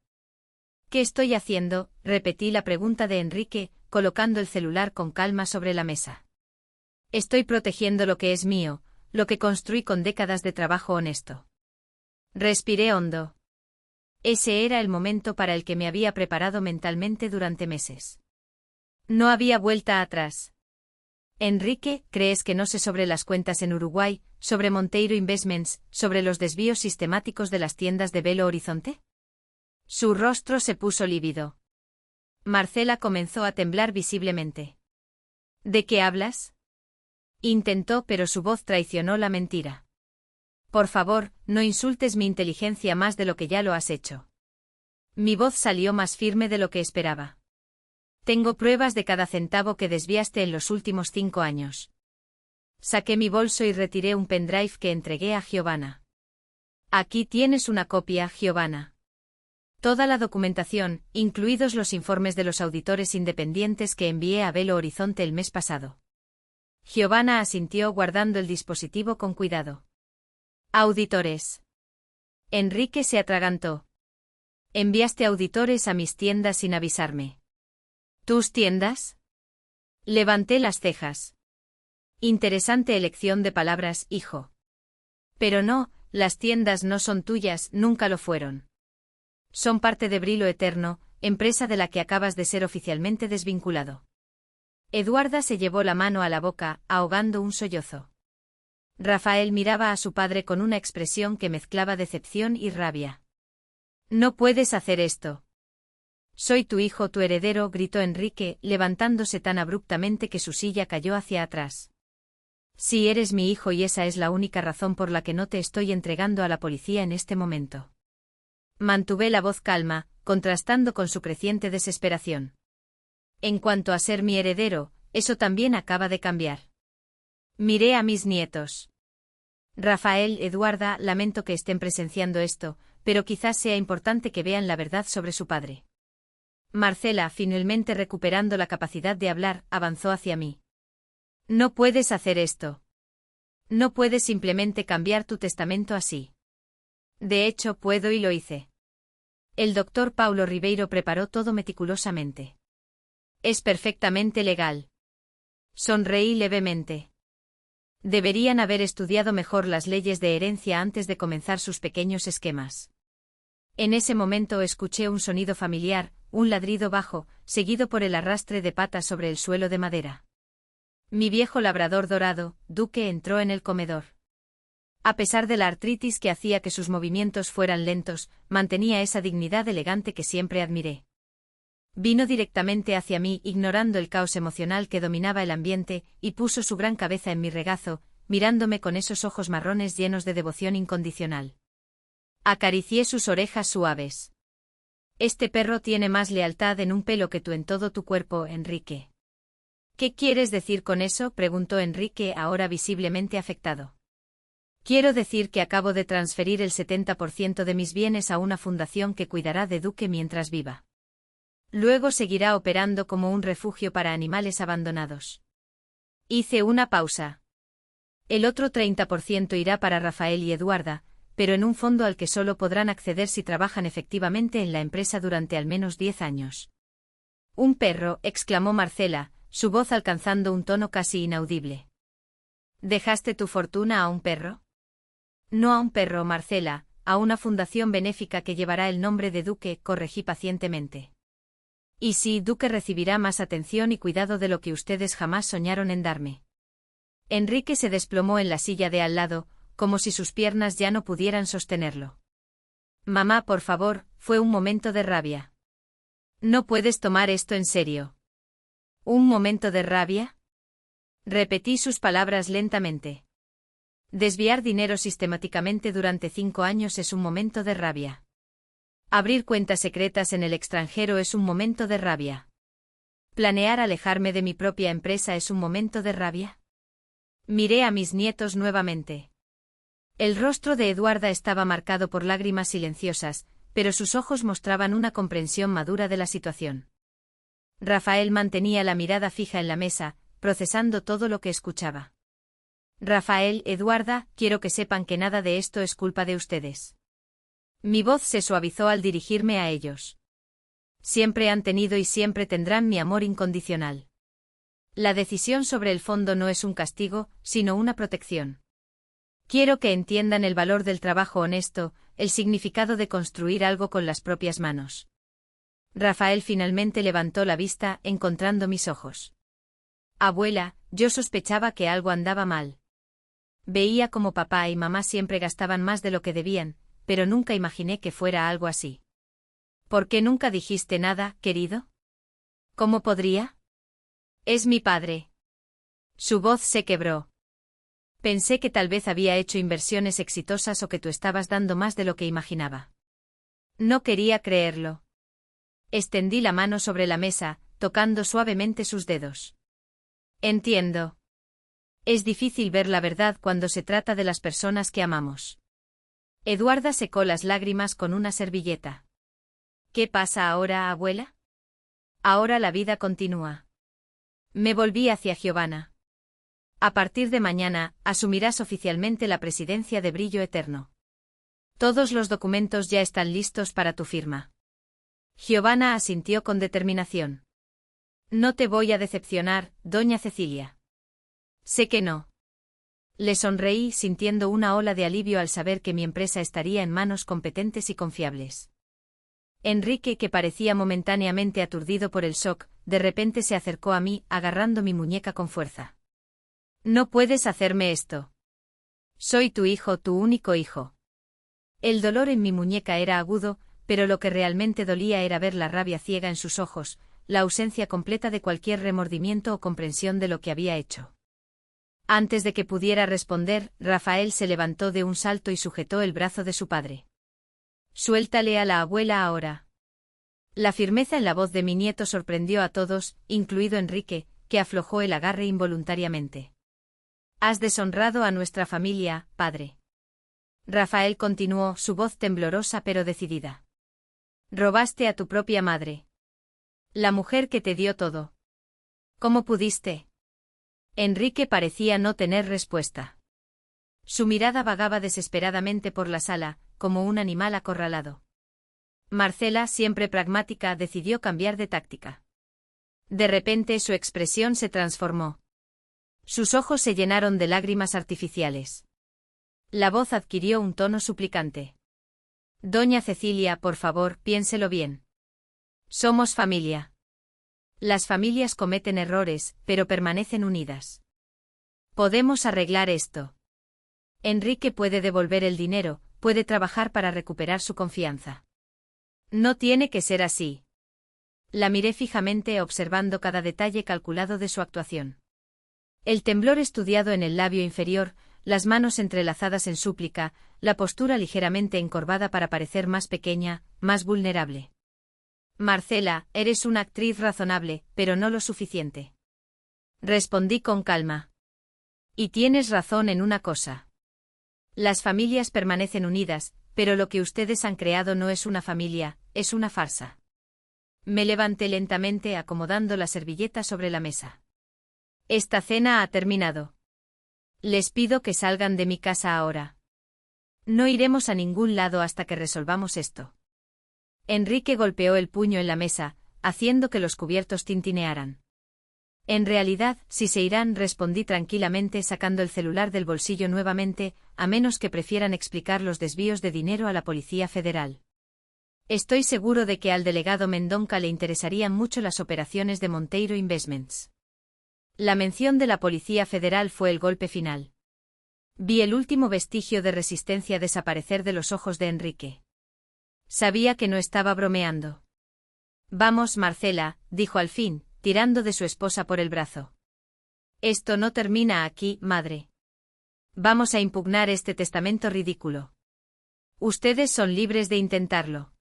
¿Qué estoy haciendo?, repetí la pregunta de Enrique, colocando el celular con calma sobre la mesa. Estoy protegiendo lo que es mío, lo que construí con décadas de trabajo honesto. Respiré hondo. Ese era el momento para el que me había preparado mentalmente durante meses. No había vuelta atrás. Enrique, ¿crees que no sé sobre las cuentas en Uruguay, sobre Monteiro Investments, sobre los desvíos sistemáticos de las tiendas de Belo Horizonte? Su rostro se puso lívido. Marcela comenzó a temblar visiblemente. ¿De qué hablas?, intentó, pero su voz traicionó la mentira. Por favor, no insultes mi inteligencia más de lo que ya lo has hecho. Mi voz salió más firme de lo que esperaba. Tengo pruebas de cada centavo que desviaste en los últimos 5 años. Saqué mi bolso y retiré un pendrive que entregué a Giovanna. Aquí tienes una copia, Giovanna. Toda la documentación, incluidos los informes de los auditores independientes que envié a Belo Horizonte el mes pasado. Giovanna asintió guardando el dispositivo con cuidado. Auditores. Enrique se atragantó. Enviaste auditores a mis tiendas sin avisarme. ¿Tus tiendas? Levanté las cejas. Interesante elección de palabras, hijo. Pero no, las tiendas no son tuyas, nunca lo fueron. Son parte de Brilo Eterno, empresa de la que acabas de ser oficialmente desvinculado. Eduarda se llevó la mano a la boca, ahogando un sollozo. Rafael miraba a su padre con una expresión que mezclaba decepción y rabia. No puedes hacer esto. Soy tu hijo, tu heredero, gritó Enrique, levantándose tan abruptamente que su silla cayó hacia atrás. Sí, eres mi hijo y esa es la única razón por la que no te estoy entregando a la policía en este momento. Mantuve la voz calma, contrastando con su creciente desesperación. En cuanto a ser mi heredero, eso también acaba de cambiar. Miré a mis nietos. Rafael, Eduarda, lamento que estén presenciando esto, pero quizás sea importante que vean la verdad sobre su padre. Marcela, finalmente recuperando la capacidad de hablar, avanzó hacia mí. No puedes hacer esto. No puedes simplemente cambiar tu testamento así. De hecho, puedo y lo hice. El doctor Paulo Ribeiro preparó todo meticulosamente. Es perfectamente legal. Sonreí levemente. Deberían haber estudiado mejor las leyes de herencia antes de comenzar sus pequeños esquemas. En ese momento escuché un sonido familiar, un ladrido bajo, seguido por el arrastre de patas sobre el suelo de madera. Mi viejo labrador dorado, Duque, entró en el comedor. A pesar de la artritis que hacía que sus movimientos fueran lentos, mantenía esa dignidad elegante que siempre admiré. Vino directamente hacia mí, ignorando el caos emocional que dominaba el ambiente, y puso su gran cabeza en mi regazo, mirándome con esos ojos marrones llenos de devoción incondicional. Acaricié sus orejas suaves. Este perro tiene más lealtad en un pelo que tú en todo tu cuerpo, Enrique. ¿Qué quieres decir con eso?, preguntó Enrique, ahora visiblemente afectado. Quiero decir que acabo de transferir el 70% de mis bienes a una fundación que cuidará de Duque mientras viva. Luego seguirá operando como un refugio para animales abandonados. Hice una pausa. El otro 30% irá para Rafael y Eduarda, pero en un fondo al que solo podrán acceder si trabajan efectivamente en la empresa durante al menos 10 años. Un perro, exclamó Marcela, su voz alcanzando un tono casi inaudible. ¿Dejaste tu fortuna a un perro? No a un perro, Marcela, a una fundación benéfica que llevará el nombre de Duque, corregí pacientemente. Y sí, Duque recibirá más atención y cuidado de lo que ustedes jamás soñaron en darme. Enrique se desplomó en la silla de al lado, como si sus piernas ya no pudieran sostenerlo. Mamá, por favor, fue un momento de rabia. No puedes tomar esto en serio. ¿Un momento de rabia? Repetí sus palabras lentamente. Desviar dinero sistemáticamente durante 5 años es un momento de rabia. Abrir cuentas secretas en el extranjero es un momento de rabia. ¿Planear alejarme de mi propia empresa es un momento de rabia? Miré a mis nietos nuevamente. El rostro de Eduarda estaba marcado por lágrimas silenciosas, pero sus ojos mostraban una comprensión madura de la situación. Rafael mantenía la mirada fija en la mesa, procesando todo lo que escuchaba. Rafael, Eduarda, quiero que sepan que nada de esto es culpa de ustedes. Mi voz se suavizó al dirigirme a ellos. Siempre han tenido y siempre tendrán mi amor incondicional. La decisión sobre el fondo no es un castigo, sino una protección. Quiero que entiendan el valor del trabajo honesto, el significado de construir algo con las propias manos. Rafael finalmente levantó la vista, encontrando mis ojos. Abuela, yo sospechaba que algo andaba mal. Veía como papá y mamá siempre gastaban más de lo que debían, pero nunca imaginé que fuera algo así. ¿Por qué nunca dijiste nada, querido? ¿Cómo podría? Es mi padre. Su voz se quebró. Pensé que tal vez había hecho inversiones exitosas o que tú estabas dando más de lo que imaginaba. No quería creerlo. Extendí la mano sobre la mesa, tocando suavemente sus dedos. Entiendo. Es difícil ver la verdad cuando se trata de las personas que amamos. Eduarda secó las lágrimas con una servilleta. ¿Qué pasa ahora, abuela? Ahora la vida continúa. Me volví hacia Giovanna. A partir de mañana, asumirás oficialmente la presidencia de Brillo Eterno. Todos los documentos ya están listos para tu firma. Giovanna asintió con determinación. No te voy a decepcionar, doña Cecilia. Sé que no. Le sonreí sintiendo una ola de alivio al saber que mi empresa estaría en manos competentes y confiables. Enrique, que parecía momentáneamente aturdido por el shock, de repente se acercó a mí, agarrando mi muñeca con fuerza. No puedes hacerme esto. Soy tu hijo, tu único hijo. El dolor en mi muñeca era agudo, pero lo que realmente dolía era ver la rabia ciega en sus ojos, la ausencia completa de cualquier remordimiento o comprensión de lo que había hecho. Antes de que pudiera responder, Rafael se levantó de un salto y sujetó el brazo de su padre. Suéltale a la abuela ahora. La firmeza en la voz de mi nieto sorprendió a todos, incluido Enrique, que aflojó el agarre involuntariamente. Has deshonrado a nuestra familia, padre. Rafael continuó, su voz temblorosa pero decidida. Robaste a tu propia madre. La mujer que te dio todo. ¿Cómo pudiste? Enrique parecía no tener respuesta. Su mirada vagaba desesperadamente por la sala, como un animal acorralado. Marcela, siempre pragmática, decidió cambiar de táctica. De repente su expresión se transformó. Sus ojos se llenaron de lágrimas artificiales. La voz adquirió un tono suplicante. Doña Cecilia, por favor, piénselo bien. Somos familia. Las familias cometen errores, pero permanecen unidas. Podemos arreglar esto. Enrique puede devolver el dinero, puede trabajar para recuperar su confianza. No tiene que ser así. La miré fijamente observando cada detalle calculado de su actuación. El temblor estudiado en el labio inferior, las manos entrelazadas en súplica, la postura ligeramente encorvada para parecer más pequeña, más vulnerable. Marcela, eres una actriz razonable, pero no lo suficiente. Respondí con calma. Y tienes razón en una cosa. Las familias permanecen unidas, pero lo que ustedes han creado no es una familia, es una farsa. Me levanté lentamente acomodando la servilleta sobre la mesa. Esta cena ha terminado. Les pido que salgan de mi casa ahora. No iremos a ningún lado hasta que resolvamos esto. Enrique golpeó el puño en la mesa, haciendo que los cubiertos tintinearan. En realidad, si se irán, respondí tranquilamente sacando el celular del bolsillo nuevamente, a menos que prefieran explicar los desvíos de dinero a la Policía Federal. Estoy seguro de que al delegado Mendonca le interesarían mucho las operaciones de Monteiro Investments. La mención de la Policía Federal fue el golpe final. Vi el último vestigio de resistencia desaparecer de los ojos de Enrique. Sabía que no estaba bromeando. Vamos, Marcela, dijo al fin, tirando de su esposa por el brazo. Esto no termina aquí, madre. Vamos a impugnar este testamento ridículo. Ustedes son libres de intentarlo.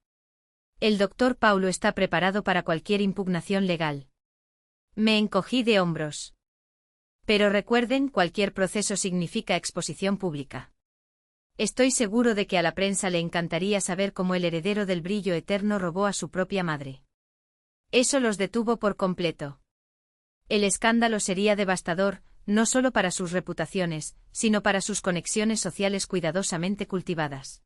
El doctor Paulo está preparado para cualquier impugnación legal. Me encogí de hombros. Pero recuerden, cualquier proceso significa exposición pública. Estoy seguro de que a la prensa le encantaría saber cómo el heredero del brillo eterno robó a su propia madre. Eso los detuvo por completo. El escándalo sería devastador, no solo para sus reputaciones, sino para sus conexiones sociales cuidadosamente cultivadas.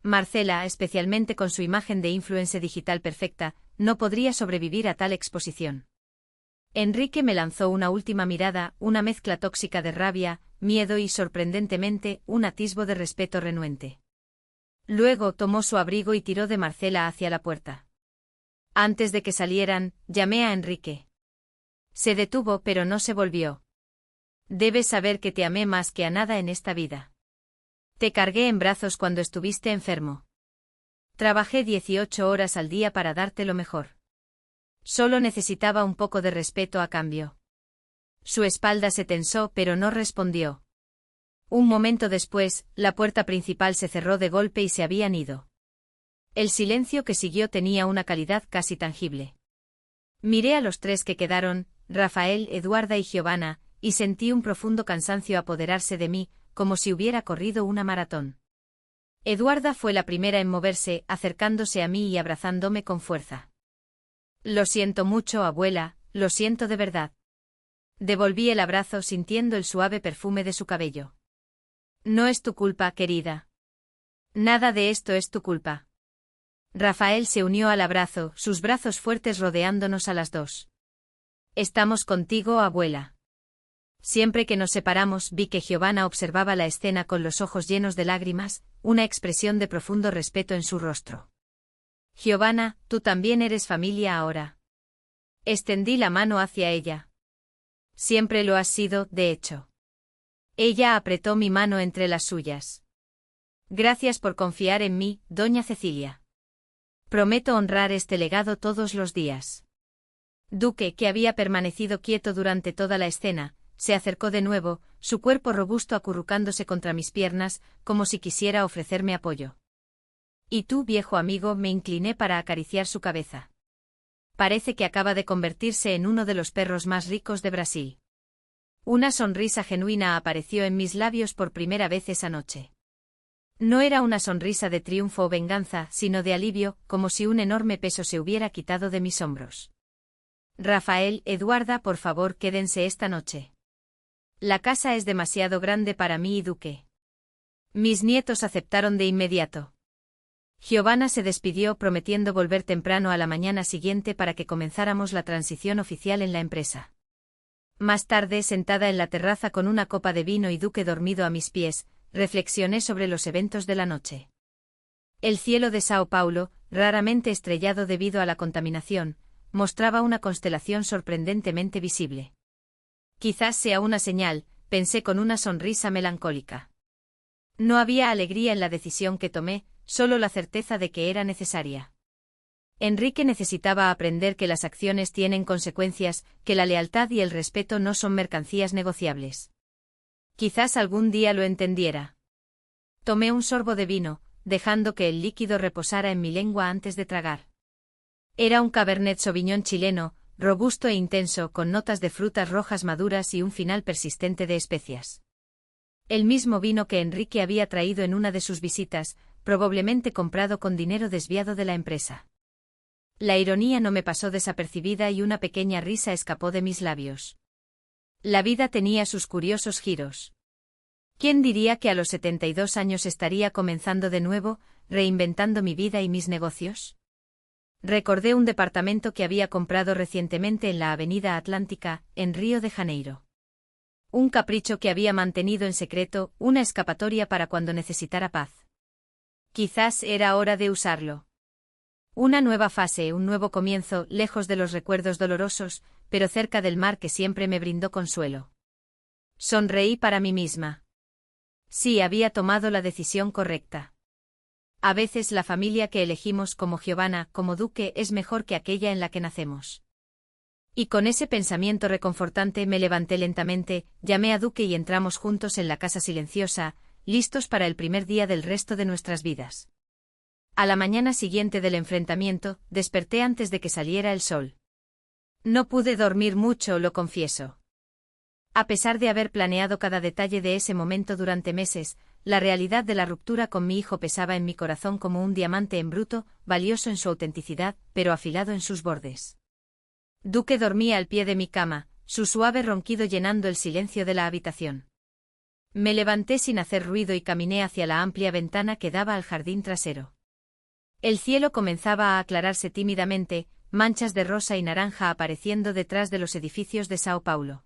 Marcela, especialmente con su imagen de influencer digital perfecta, no podría sobrevivir a tal exposición. Enrique me lanzó una última mirada, una mezcla tóxica de rabia, miedo y, sorprendentemente, un atisbo de respeto renuente. Luego tomó su abrigo y tiró de Marcela hacia la puerta. Antes de que salieran, llamé a Enrique. Se detuvo pero no se volvió. Debes saber que te amé más que a nada en esta vida. Te cargué en brazos cuando estuviste enfermo. Trabajé 18 horas al día para darte lo mejor. Solo necesitaba un poco de respeto a cambio. Su espalda se tensó pero no respondió. Un momento después, la puerta principal se cerró de golpe y se habían ido. El silencio que siguió tenía una calidad casi tangible. Miré a los tres que quedaron, Rafael, Eduarda y Giovanna, y sentí un profundo cansancio apoderarse de mí, como si hubiera corrido una maratón. Eduarda fue la primera en moverse, acercándose a mí y abrazándome con fuerza. Lo siento mucho, abuela, lo siento de verdad. Devolví el abrazo sintiendo el suave perfume de su cabello. No es tu culpa, querida. Nada de esto es tu culpa. Rafael se unió al abrazo, sus brazos fuertes rodeándonos a las dos. Estamos contigo, abuela. Siempre que nos separamos vi que Giovanna observaba la escena con los ojos llenos de lágrimas, una expresión de profundo respeto en su rostro. Giovanna, tú también eres familia ahora. Extendí la mano hacia ella. Siempre lo has sido, de hecho. Ella apretó mi mano entre las suyas. Gracias por confiar en mí, doña Cecilia. Prometo honrar este legado todos los días. Duque, que había permanecido quieto durante toda la escena, se acercó de nuevo, su cuerpo robusto acurrucándose contra mis piernas, como si quisiera ofrecerme apoyo. Y tú, viejo amigo, me incliné para acariciar su cabeza. Parece que acaba de convertirse en uno de los perros más ricos de Brasil. Una sonrisa genuina apareció en mis labios por primera vez esa noche. No era una sonrisa de triunfo o venganza, sino de alivio, como si un enorme peso se hubiera quitado de mis hombros. Rafael, Eduarda, por favor, quédense esta noche. La casa es demasiado grande para mí y Duque. Mis nietos aceptaron de inmediato. Giovanna se despidió prometiendo volver temprano a la mañana siguiente para que comenzáramos la transición oficial en la empresa. Más tarde, sentada en la terraza con una copa de vino y Duque dormido a mis pies, reflexioné sobre los eventos de la noche. El cielo de Sao Paulo, raramente estrellado debido a la contaminación, mostraba una constelación sorprendentemente visible. Quizás sea una señal, pensé con una sonrisa melancólica. No había alegría en la decisión que tomé, solo la certeza de que era necesaria. Enrique necesitaba aprender que las acciones tienen consecuencias, que la lealtad y el respeto no son mercancías negociables. Quizás algún día lo entendiera. Tomé un sorbo de vino, dejando que el líquido reposara en mi lengua antes de tragar. Era un Cabernet Sauvignon chileno, robusto e intenso, con notas de frutas rojas maduras y un final persistente de especias. El mismo vino que Enrique había traído en una de sus visitas, probablemente comprado con dinero desviado de la empresa. La ironía no me pasó desapercibida y una pequeña risa escapó de mis labios. La vida tenía sus curiosos giros. ¿Quién diría que a los 72 años estaría comenzando de nuevo, reinventando mi vida y mis negocios? Recordé un departamento que había comprado recientemente en la Avenida Atlántica, en Río de Janeiro. Un capricho que había mantenido en secreto, una escapatoria para cuando necesitara paz. Quizás era hora de usarlo. Una nueva fase, un nuevo comienzo, lejos de los recuerdos dolorosos, pero cerca del mar que siempre me brindó consuelo. Sonreí para mí misma. Sí, había tomado la decisión correcta. A veces la familia que elegimos como Giovanna, como Duque, es mejor que aquella en la que nacemos. Y con ese pensamiento reconfortante me levanté lentamente, llamé a Duque y entramos juntos en la casa silenciosa, listos para el primer día del resto de nuestras vidas. A la mañana siguiente del enfrentamiento, desperté antes de que saliera el sol. No pude dormir mucho, lo confieso. A pesar de haber planeado cada detalle de ese momento durante meses, la realidad de la ruptura con mi hijo pesaba en mi corazón como un diamante en bruto, valioso en su autenticidad, pero afilado en sus bordes. Duque dormía al pie de mi cama, su suave ronquido llenando el silencio de la habitación. Me levanté sin hacer ruido y caminé hacia la amplia ventana que daba al jardín trasero. El cielo comenzaba a aclararse tímidamente, manchas de rosa y naranja apareciendo detrás de los edificios de Sao Paulo.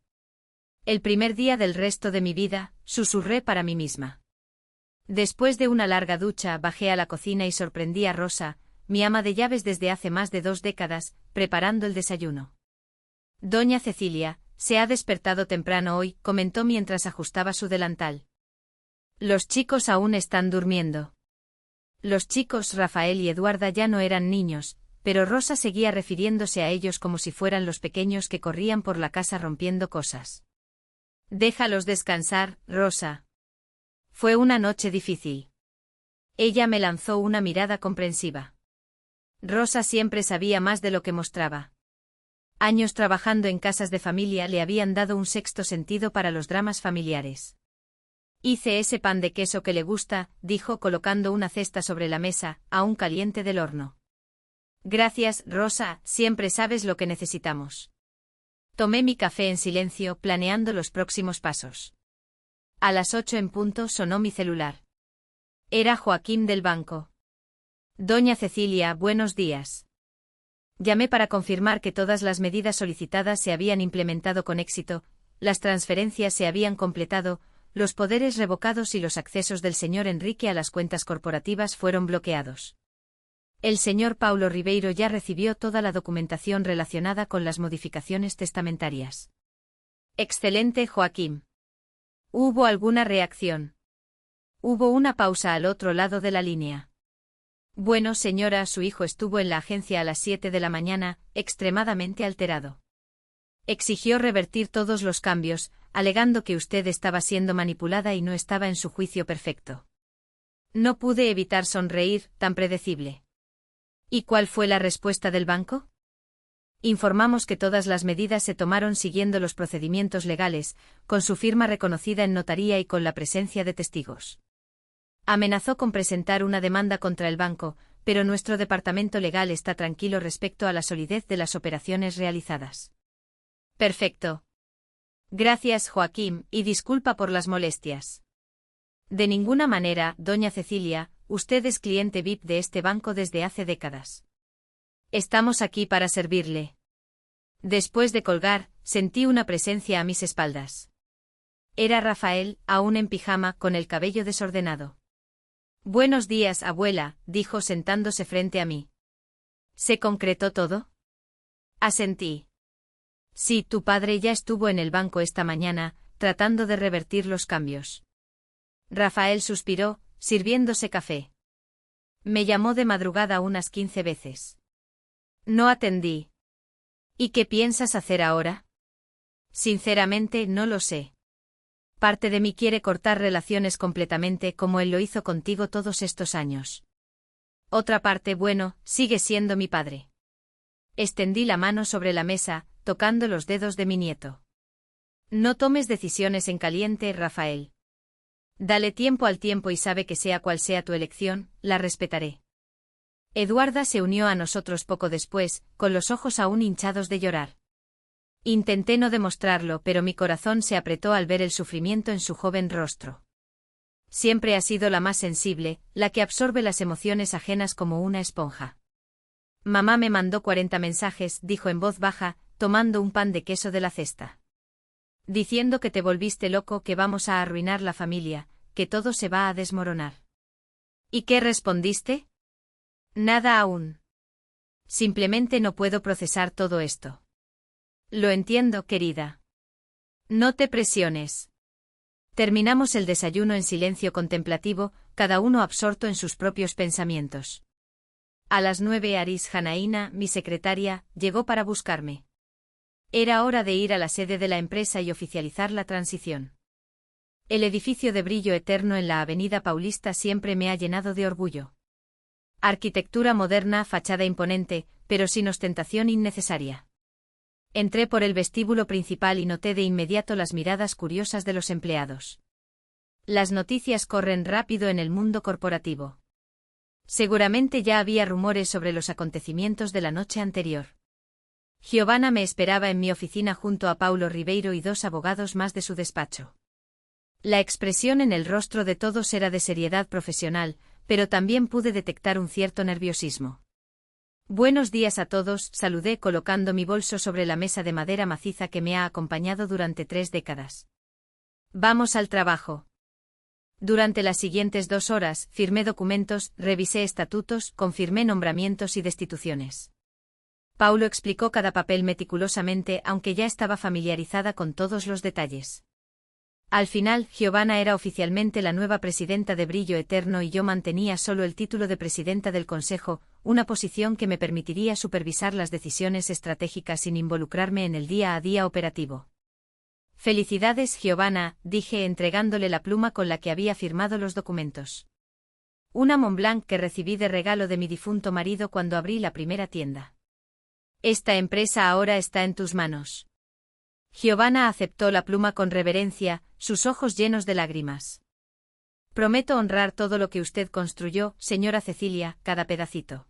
El primer día del resto de mi vida, susurré para mí misma. Después de una larga ducha, bajé a la cocina y sorprendí a Rosa, mi ama de llaves desde hace más de 2 décadas, preparando el desayuno. Doña Cecilia, se ha despertado temprano hoy, comentó mientras ajustaba su delantal. Los chicos aún están durmiendo. Los chicos Rafael y Eduarda ya no eran niños, pero Rosa seguía refiriéndose a ellos como si fueran los pequeños que corrían por la casa rompiendo cosas. Déjalos descansar, Rosa. Fue una noche difícil. Ella me lanzó una mirada comprensiva. Rosa siempre sabía más de lo que mostraba. Años trabajando en casas de familia le habían dado un sexto sentido para los dramas familiares. Hice ese pan de queso que le gusta, dijo colocando una cesta sobre la mesa, aún caliente del horno. Gracias, Rosa, siempre sabes lo que necesitamos. Tomé mi café en silencio, planeando los próximos pasos. A las 8 en punto sonó mi celular. Era Joaquín del banco. Doña Cecilia, buenos días. Llamé para confirmar que todas las medidas solicitadas se habían implementado con éxito, las transferencias se habían completado, los poderes revocados y los accesos del señor Enrique a las cuentas corporativas fueron bloqueados. El señor Paulo Ribeiro ya recibió toda la documentación relacionada con las modificaciones testamentarias. Excelente, Joaquín. ¿Hubo alguna reacción? Hubo una pausa al otro lado de la línea. Bueno, señora, su hijo estuvo en la agencia a las 7 de la mañana, extremadamente alterado. Exigió revertir todos los cambios, alegando que usted estaba siendo manipulada y no estaba en su juicio perfecto. No pude evitar sonreír, tan predecible. ¿Y cuál fue la respuesta del banco? Informamos que todas las medidas se tomaron siguiendo los procedimientos legales, con su firma reconocida en notaría y con la presencia de testigos. Amenazó con presentar una demanda contra el banco, pero nuestro departamento legal está tranquilo respecto a la solidez de las operaciones realizadas. Perfecto. Gracias, Joaquín, y disculpa por las molestias. De ninguna manera, doña Cecilia, usted es cliente VIP de este banco desde hace décadas. Estamos aquí para servirle. Después de colgar, sentí una presencia a mis espaldas. Era Rafael, aún en pijama, con el cabello desordenado. Buenos días, abuela, dijo sentándose frente a mí. ¿Se concretó todo? Asentí. Sí, tu padre ya estuvo en el banco esta mañana, tratando de revertir los cambios. Rafael suspiró, sirviéndose café. Me llamó de madrugada unas 15 veces. No atendí. ¿Y qué piensas hacer ahora? Sinceramente, no lo sé. Parte de mí quiere cortar relaciones completamente como él lo hizo contigo todos estos años. Otra parte, bueno, sigue siendo mi padre. Extendí la mano sobre la mesa, tocando los dedos de mi nieto. No tomes decisiones en caliente, Rafael. Dale tiempo al tiempo y sabe que sea cual sea tu elección, la respetaré. Eduarda se unió a nosotros poco después, con los ojos aún hinchados de llorar. Intenté no demostrarlo, pero mi corazón se apretó al ver el sufrimiento en su joven rostro. Siempre ha sido la más sensible, la que absorbe las emociones ajenas como una esponja. Mamá me mandó 40 mensajes, dijo en voz baja, tomando un pan de queso de la cesta. Diciendo que te volviste loco, que vamos a arruinar la familia, que todo se va a desmoronar. ¿Y qué respondiste? Nada aún. Simplemente no puedo procesar todo esto. Lo entiendo, querida. No te presiones. Terminamos el desayuno en silencio contemplativo, cada uno absorto en sus propios pensamientos. A las 9 Aris Janaína, mi secretaria, llegó para buscarme. Era hora de ir a la sede de la empresa y oficializar la transición. El edificio de brillo eterno en la Avenida Paulista siempre me ha llenado de orgullo. Arquitectura moderna, fachada imponente, pero sin ostentación innecesaria. Entré por el vestíbulo principal y noté de inmediato las miradas curiosas de los empleados. Las noticias corren rápido en el mundo corporativo. Seguramente ya había rumores sobre los acontecimientos de la noche anterior. Giovanna me esperaba en mi oficina junto a Paulo Ribeiro y 2 abogados más de su despacho. La expresión en el rostro de todos era de seriedad profesional, pero también pude detectar un cierto nerviosismo. Buenos días a todos, saludé colocando mi bolso sobre la mesa de madera maciza que me ha acompañado durante 3 décadas. Vamos al trabajo. Durante las siguientes 2 horas, firmé documentos, revisé estatutos, confirmé nombramientos y destituciones. Paulo explicó cada papel meticulosamente, aunque ya estaba familiarizada con todos los detalles. Al final, Giovanna era oficialmente la nueva presidenta de Brillo Eterno y yo mantenía solo el título de presidenta del consejo, una posición que me permitiría supervisar las decisiones estratégicas sin involucrarme en el día a día operativo. Felicidades, Giovanna, dije entregándole la pluma con la que había firmado los documentos. Una Montblanc que recibí de regalo de mi difunto marido cuando abrí la primera tienda. Esta empresa ahora está en tus manos. Giovanna aceptó la pluma con reverencia, sus ojos llenos de lágrimas. Prometo honrar todo lo que usted construyó, señora Cecilia, cada pedacito.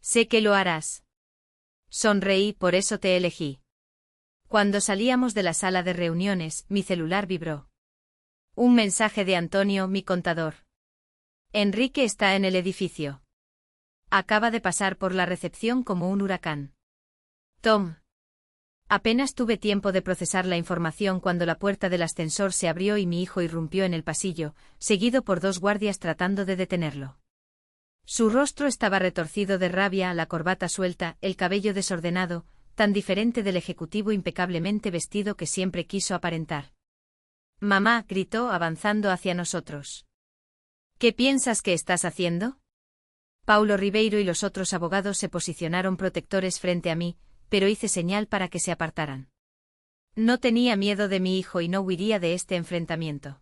Sé que lo harás. Sonreí, por eso te elegí. Cuando salíamos de la sala de reuniones, mi celular vibró. Un mensaje de Antonio, mi contador. Enrique está en el edificio. Acaba de pasar por la recepción como un huracán. Tom. Apenas tuve tiempo de procesar la información cuando la puerta del ascensor se abrió y mi hijo irrumpió en el pasillo, seguido por 2 guardias tratando de detenerlo. Su rostro estaba retorcido de rabia, la corbata suelta, el cabello desordenado, tan diferente del ejecutivo impecablemente vestido que siempre quiso aparentar. Mamá, gritó avanzando hacia nosotros. ¿Qué piensas que estás haciendo? Paulo Ribeiro y los otros abogados se posicionaron protectores frente a mí, pero hice señal para que se apartaran. No tenía miedo de mi hijo y no huiría de este enfrentamiento.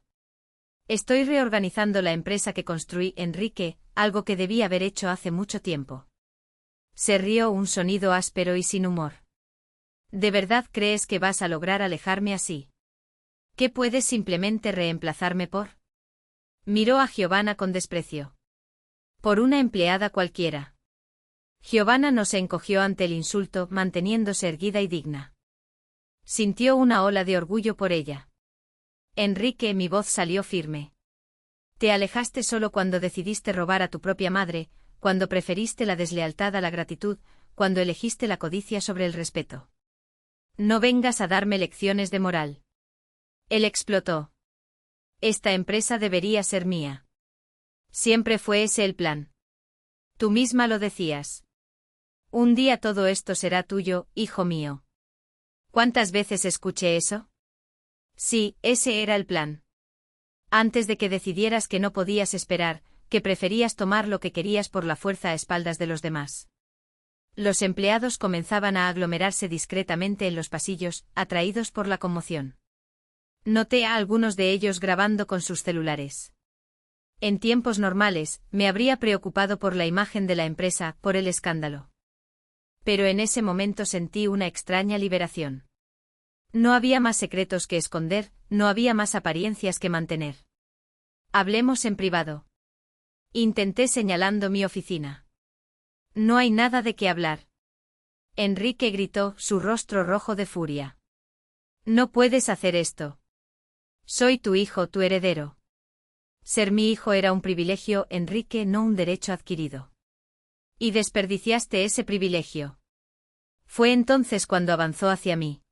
Estoy reorganizando la empresa que construí, Enrique, algo que debí haber hecho hace mucho tiempo. Se rió un sonido áspero y sin humor. ¿De verdad crees que vas a lograr alejarme así? ¿Qué puedes simplemente reemplazarme por? Miró a Giovanna con desprecio. Por una empleada cualquiera. Giovanna no se encogió ante el insulto, manteniéndose erguida y digna. Sintió una ola de orgullo por ella. Enrique, mi voz salió firme. Te alejaste solo cuando decidiste robar a tu propia madre, cuando preferiste la deslealtad a la gratitud, cuando elegiste la codicia sobre el respeto. No vengas a darme lecciones de moral. Él explotó. Esta empresa debería ser mía. Siempre fue ese el plan. Tú misma lo decías. Un día todo esto será tuyo, hijo mío. ¿Cuántas veces escuché eso? Sí, ese era el plan. Antes de que decidieras que no podías esperar, que preferías tomar lo que querías por la fuerza a espaldas de los demás. Los empleados comenzaban a aglomerarse discretamente en los pasillos, atraídos por la conmoción. Noté a algunos de ellos grabando con sus celulares. En tiempos normales, me habría preocupado por la imagen de la empresa, por el escándalo. Pero en ese momento sentí una extraña liberación. No había más secretos que esconder, no había más apariencias que mantener. Hablemos en privado. Intenté señalando mi oficina. No hay nada de qué hablar. Enrique gritó, su rostro rojo de furia. No puedes hacer esto. Soy tu hijo, tu heredero. Ser mi hijo era un privilegio, Enrique, no un derecho adquirido. Y desperdiciaste ese privilegio. Fue entonces cuando avanzó hacia mí.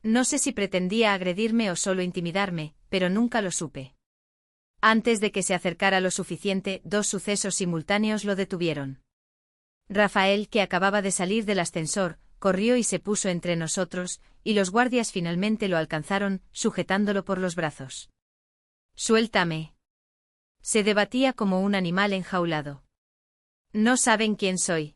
No sé si pretendía agredirme o solo intimidarme, pero nunca lo supe. Antes de que se acercara lo suficiente, dos sucesos simultáneos lo detuvieron. Rafael, que acababa de salir del ascensor, corrió y se puso entre nosotros, y los guardias finalmente lo alcanzaron, sujetándolo por los brazos. «Suéltame». Se debatía como un animal enjaulado. «No saben quién soy».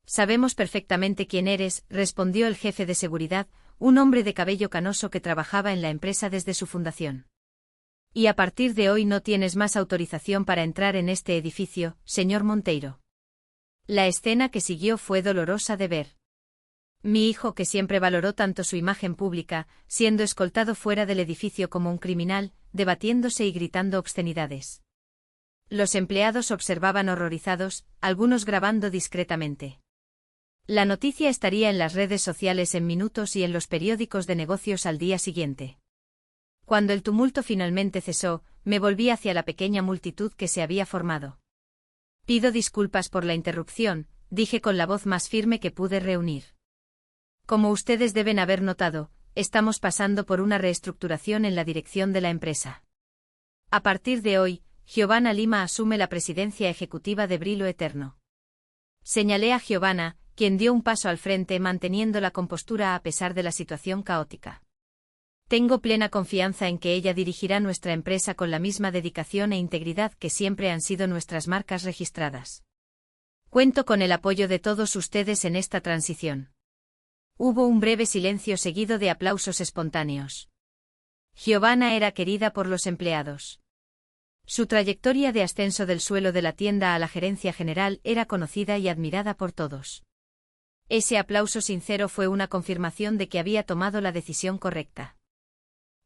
«Sabemos perfectamente quién eres», respondió el jefe de seguridad, un hombre de cabello canoso que trabajaba en la empresa desde su fundación. «Y a partir de hoy no tienes más autorización para entrar en este edificio, señor Monteiro». La escena que siguió fue dolorosa de ver. Mi hijo, que siempre valoró tanto su imagen pública, siendo escoltado fuera del edificio como un criminal, debatiéndose y gritando obscenidades. Los empleados observaban horrorizados, algunos grabando discretamente. La noticia estaría en las redes sociales en minutos y en los periódicos de negocios al día siguiente. Cuando el tumulto finalmente cesó, me volví hacia la pequeña multitud que se había formado. «Pido disculpas por la interrupción», dije con la voz más firme que pude reunir. «Como ustedes deben haber notado, estamos pasando por una reestructuración en la dirección de la empresa. A partir de hoy, Giovanna Lima asume la presidencia ejecutiva de Brillo Eterno». Señalé a Giovanna, quien dio un paso al frente manteniendo la compostura a pesar de la situación caótica. Tengo plena confianza en que ella dirigirá nuestra empresa con la misma dedicación e integridad que siempre han sido nuestras marcas registradas. Cuento con el apoyo de todos ustedes en esta transición. Hubo un breve silencio seguido de aplausos espontáneos. Giovanna era querida por los empleados. Su trayectoria de ascenso del suelo de la tienda a la gerencia general era conocida y admirada por todos. Ese aplauso sincero fue una confirmación de que había tomado la decisión correcta.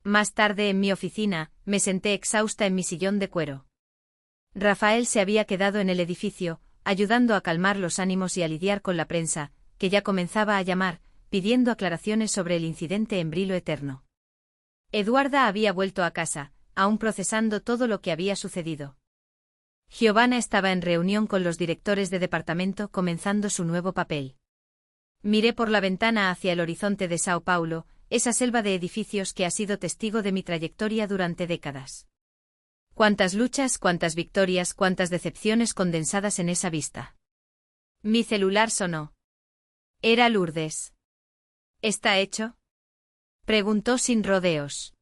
Más tarde en mi oficina, me senté exhausta en mi sillón de cuero. Rafael se había quedado en el edificio, ayudando a calmar los ánimos y a lidiar con la prensa, que ya comenzaba a llamar, pidiendo aclaraciones sobre el incidente en Brillo Eterno. Eduarda había vuelto a casa, aún procesando todo lo que había sucedido. Giovanna estaba en reunión con los directores de departamento comenzando su nuevo papel. Miré por la ventana hacia el horizonte de Sao Paulo, esa selva de edificios que ha sido testigo de mi trayectoria durante décadas. Cuántas luchas, cuántas victorias, cuántas decepciones condensadas en esa vista. Mi celular sonó. Era Lourdes. ¿Está hecho?, preguntó sin rodeos.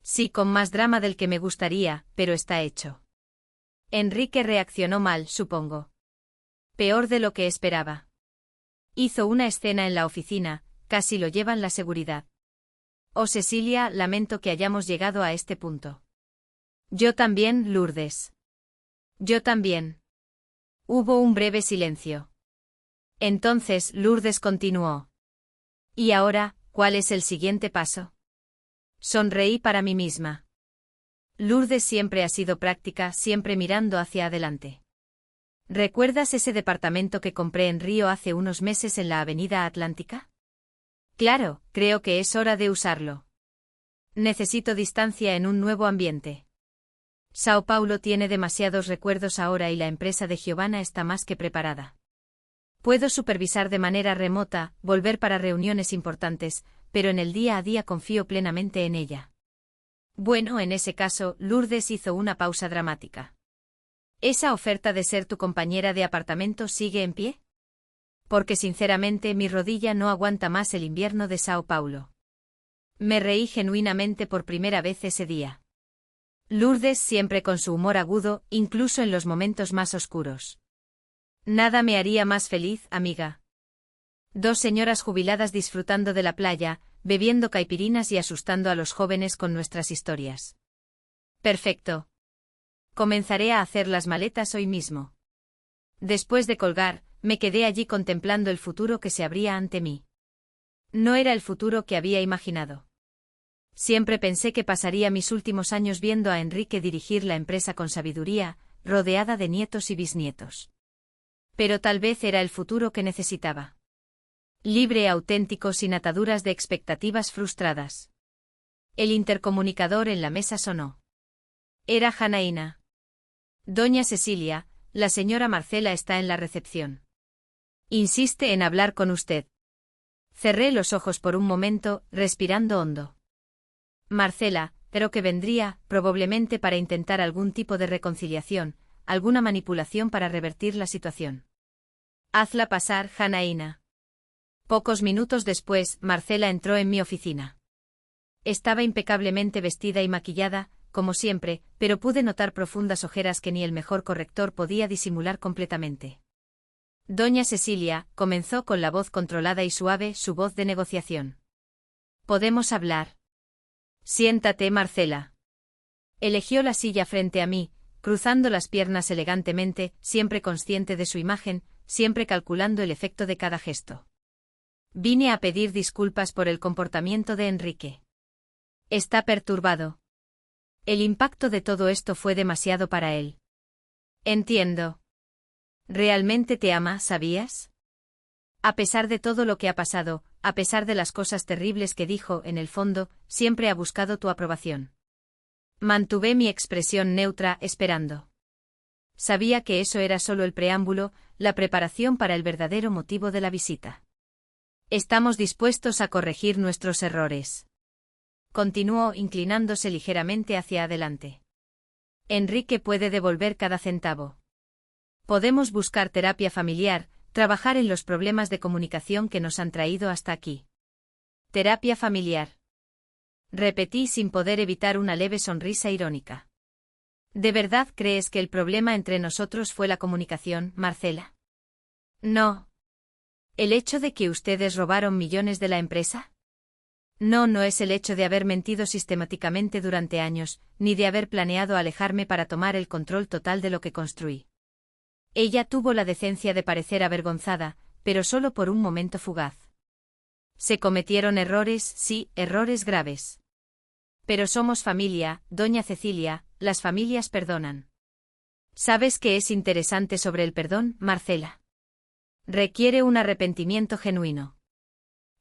Sí, con más drama del que me gustaría, pero está hecho. Enrique reaccionó mal, supongo. Peor de lo que esperaba. Hizo una escena en la oficina, casi lo llevan la seguridad. Oh Cecilia, lamento que hayamos llegado a este punto. Yo también, Lourdes. Yo también. Hubo un breve silencio. Entonces Lourdes continuó. ¿Y ahora, cuál es el siguiente paso? Sonreí para mí misma. Lourdes siempre ha sido práctica, siempre mirando hacia adelante. ¿Recuerdas ese departamento que compré en Río hace unos meses en la Avenida Atlántica? Claro, creo que es hora de usarlo. Necesito distancia en un nuevo ambiente. Sao Paulo tiene demasiados recuerdos ahora y la empresa de Giovanna está más que preparada. Puedo supervisar de manera remota, volver para reuniones importantes, pero en el día a día confío plenamente en ella. Bueno, en ese caso, Lourdes hizo una pausa dramática. ¿Esa oferta de ser tu compañera de apartamento sigue en pie? Porque sinceramente mi rodilla no aguanta más el invierno de Sao Paulo. Me reí genuinamente por primera vez ese día. Lourdes siempre con su humor agudo, incluso en los momentos más oscuros. Nada me haría más feliz, amiga. Dos señoras jubiladas disfrutando de la playa, bebiendo caipirinas y asustando a los jóvenes con nuestras historias. Perfecto. Comenzaré a hacer las maletas hoy mismo. Después de colgar, me quedé allí contemplando el futuro que se abría ante mí. No era el futuro que había imaginado. Siempre pensé que pasaría mis últimos años viendo a Enrique dirigir la empresa con sabiduría, rodeada de nietos y bisnietos. Pero tal vez era el futuro que necesitaba. Libre, auténtico, sin ataduras de expectativas frustradas. El intercomunicador en la mesa sonó. Era Janaína. Doña Cecilia, la señora Marcela está en la recepción. Insiste en hablar con usted. Cerré los ojos por un momento, respirando hondo. Marcela, pero que vendría, probablemente para intentar algún tipo de reconciliación, alguna manipulación para revertir la situación. Hazla pasar, Janaína. Pocos minutos después, Marcela entró en mi oficina. Estaba impecablemente vestida y maquillada, como siempre, pero pude notar profundas ojeras que ni el mejor corrector podía disimular completamente. Doña Cecilia, comenzó con la voz controlada y suave, su voz de negociación. ¿Podemos hablar? Siéntate, Marcela. Eligió la silla frente a mí, cruzando las piernas elegantemente, siempre consciente de su imagen, siempre calculando el efecto de cada gesto. Vine a pedir disculpas por el comportamiento de Enrique. Está perturbado. El impacto de todo esto fue demasiado para él. Entiendo. ¿Realmente te ama, sabías? A pesar de todo lo que ha pasado, a pesar de las cosas terribles que dijo, en el fondo, siempre ha buscado tu aprobación. Mantuve mi expresión neutra, esperando. Sabía que eso era solo el preámbulo, la preparación para el verdadero motivo de la visita. Estamos dispuestos a corregir nuestros errores. Continuó, inclinándose ligeramente hacia adelante. Enrique puede devolver cada centavo. Podemos buscar terapia familiar, trabajar en los problemas de comunicación que nos han traído hasta aquí. Terapia familiar. Repetí sin poder evitar una leve sonrisa irónica. ¿De verdad crees que el problema entre nosotros fue la comunicación, Marcela? No. ¿El hecho de que ustedes robaron millones de la empresa? No, no es el hecho de haber mentido sistemáticamente durante años, ni de haber planeado alejarme para tomar el control total de lo que construí. Ella tuvo la decencia de parecer avergonzada, pero solo por un momento fugaz. Se cometieron errores, sí, errores graves. Pero somos familia, doña Cecilia, las familias perdonan. ¿Sabes qué es interesante sobre el perdón, Marcela? Requiere un arrepentimiento genuino.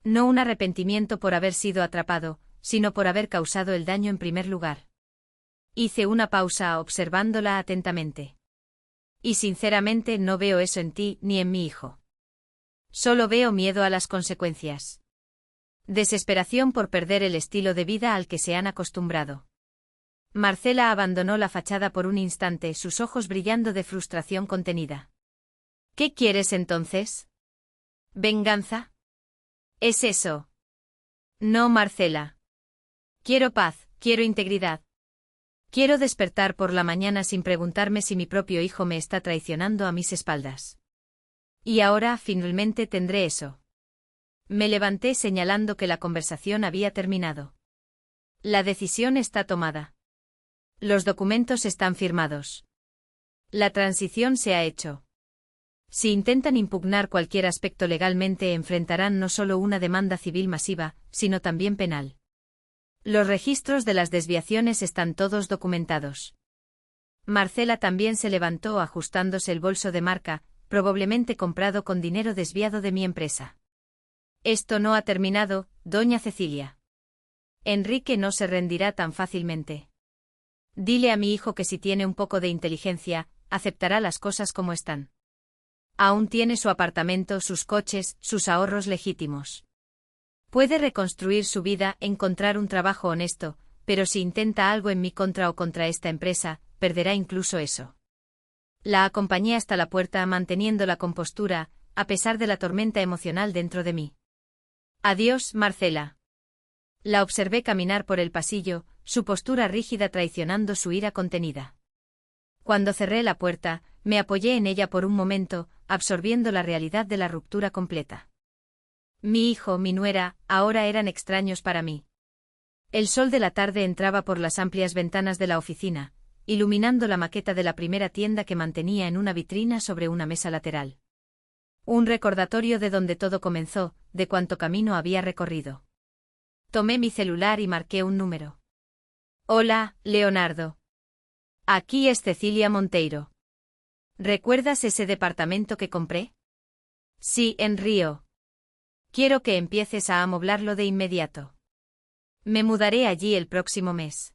No un arrepentimiento por haber sido atrapado, sino por haber causado el daño en primer lugar. Hice una pausa observándola atentamente. Y sinceramente no veo eso en ti ni en mi hijo. Solo veo miedo a las consecuencias. Desesperación por perder el estilo de vida al que se han acostumbrado. Marcela abandonó la fachada por un instante, sus ojos brillando de frustración contenida. ¿Qué quieres entonces? ¿Venganza? ¿Es eso? No, Marcela. Quiero paz, quiero integridad. Quiero despertar por la mañana sin preguntarme si mi propio hijo me está traicionando a mis espaldas. Y ahora, finalmente, tendré eso. Me levanté señalando que la conversación había terminado. La decisión está tomada. Los documentos están firmados. La transición se ha hecho. Si intentan impugnar cualquier aspecto legalmente, enfrentarán no solo una demanda civil masiva, sino también penal. Los registros de las desviaciones están todos documentados. Marcela también se levantó ajustándose el bolso de marca, probablemente comprado con dinero desviado de mi empresa. Esto no ha terminado, doña Cecilia. Enrique no se rendirá tan fácilmente. Dile a mi hijo que si tiene un poco de inteligencia, aceptará las cosas como están. Aún tiene su apartamento, sus coches, sus ahorros legítimos. Puede reconstruir su vida, encontrar un trabajo honesto, pero si intenta algo en mi contra o contra esta empresa, perderá incluso eso. La acompañé hasta la puerta manteniendo la compostura, a pesar de la tormenta emocional dentro de mí. Adiós, Marcela. La observé caminar por el pasillo, su postura rígida traicionando su ira contenida. Cuando cerré la puerta, me apoyé en ella por un momento, absorbiendo la realidad de la ruptura completa. Mi hijo, mi nuera, ahora eran extraños para mí. El sol de la tarde entraba por las amplias ventanas de la oficina, iluminando la maqueta de la primera tienda que mantenía en una vitrina sobre una mesa lateral. Un recordatorio de donde todo comenzó, de cuánto camino había recorrido. Tomé mi celular y marqué un número. Hola, Leonardo. Aquí es Cecilia Monteiro. ¿Recuerdas ese departamento que compré? Sí, en Río. Quiero que empieces a amoblarlo de inmediato. Me mudaré allí el próximo mes.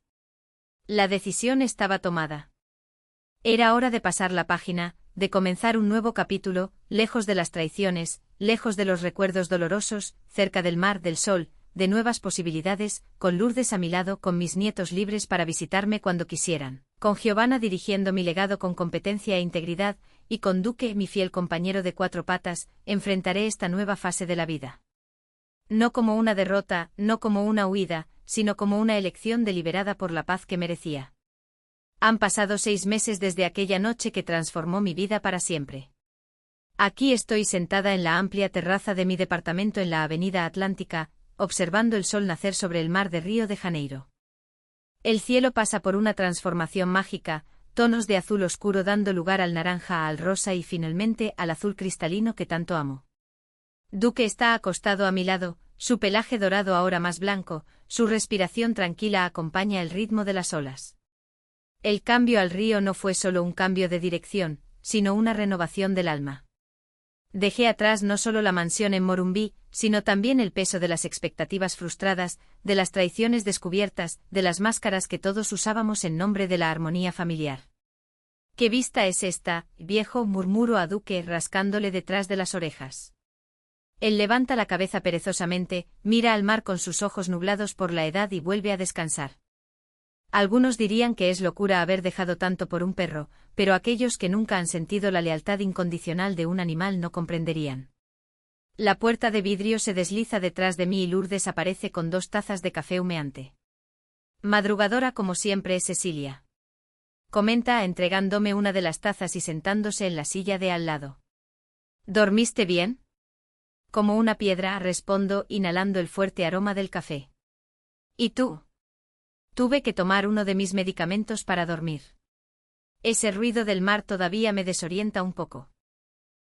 La decisión estaba tomada. Era hora de pasar la página, de comenzar un nuevo capítulo, lejos de las traiciones, lejos de los recuerdos dolorosos, cerca del mar, del sol, de nuevas posibilidades, con Lourdes a mi lado, con mis nietos libres para visitarme cuando quisieran, con Giovanna dirigiendo mi legado con competencia e integridad, y con Duque, mi fiel compañero de cuatro patas, enfrentaré esta nueva fase de la vida. No como una derrota, no como una huida, sino como una elección deliberada por la paz que merecía. Han pasado 6 meses desde aquella noche que transformó mi vida para siempre. Aquí estoy sentada en la amplia terraza de mi departamento en la Avenida Atlántica, observando el sol nacer sobre el mar de Río de Janeiro. El cielo pasa por una transformación mágica, tonos de azul oscuro dando lugar al naranja, al rosa y finalmente al azul cristalino que tanto amo. Duque está acostado a mi lado, su pelaje dorado ahora más blanco, su respiración tranquila acompaña el ritmo de las olas. El cambio al río no fue solo un cambio de dirección, sino una renovación del alma. Dejé atrás no solo la mansión en Morumbí, sino también el peso de las expectativas frustradas, de las traiciones descubiertas, de las máscaras que todos usábamos en nombre de la armonía familiar. ¿Qué vista es esta, viejo?, murmuro a Duque rascándole detrás de las orejas. Él levanta la cabeza perezosamente, mira al mar con sus ojos nublados por la edad y vuelve a descansar. Algunos dirían que es locura haber dejado tanto por un perro, pero aquellos que nunca han sentido la lealtad incondicional de un animal no comprenderían. La puerta de vidrio se desliza detrás de mí y Lourdes aparece con 2 tazas de café humeante. Madrugadora como siempre es Cecilia. Comenta entregándome una de las tazas y sentándose en la silla de al lado. ¿Dormiste bien? Como una piedra, respondo, inhalando el fuerte aroma del café. ¿Y tú? Tuve que tomar uno de mis medicamentos para dormir. Ese ruido del mar todavía me desorienta un poco.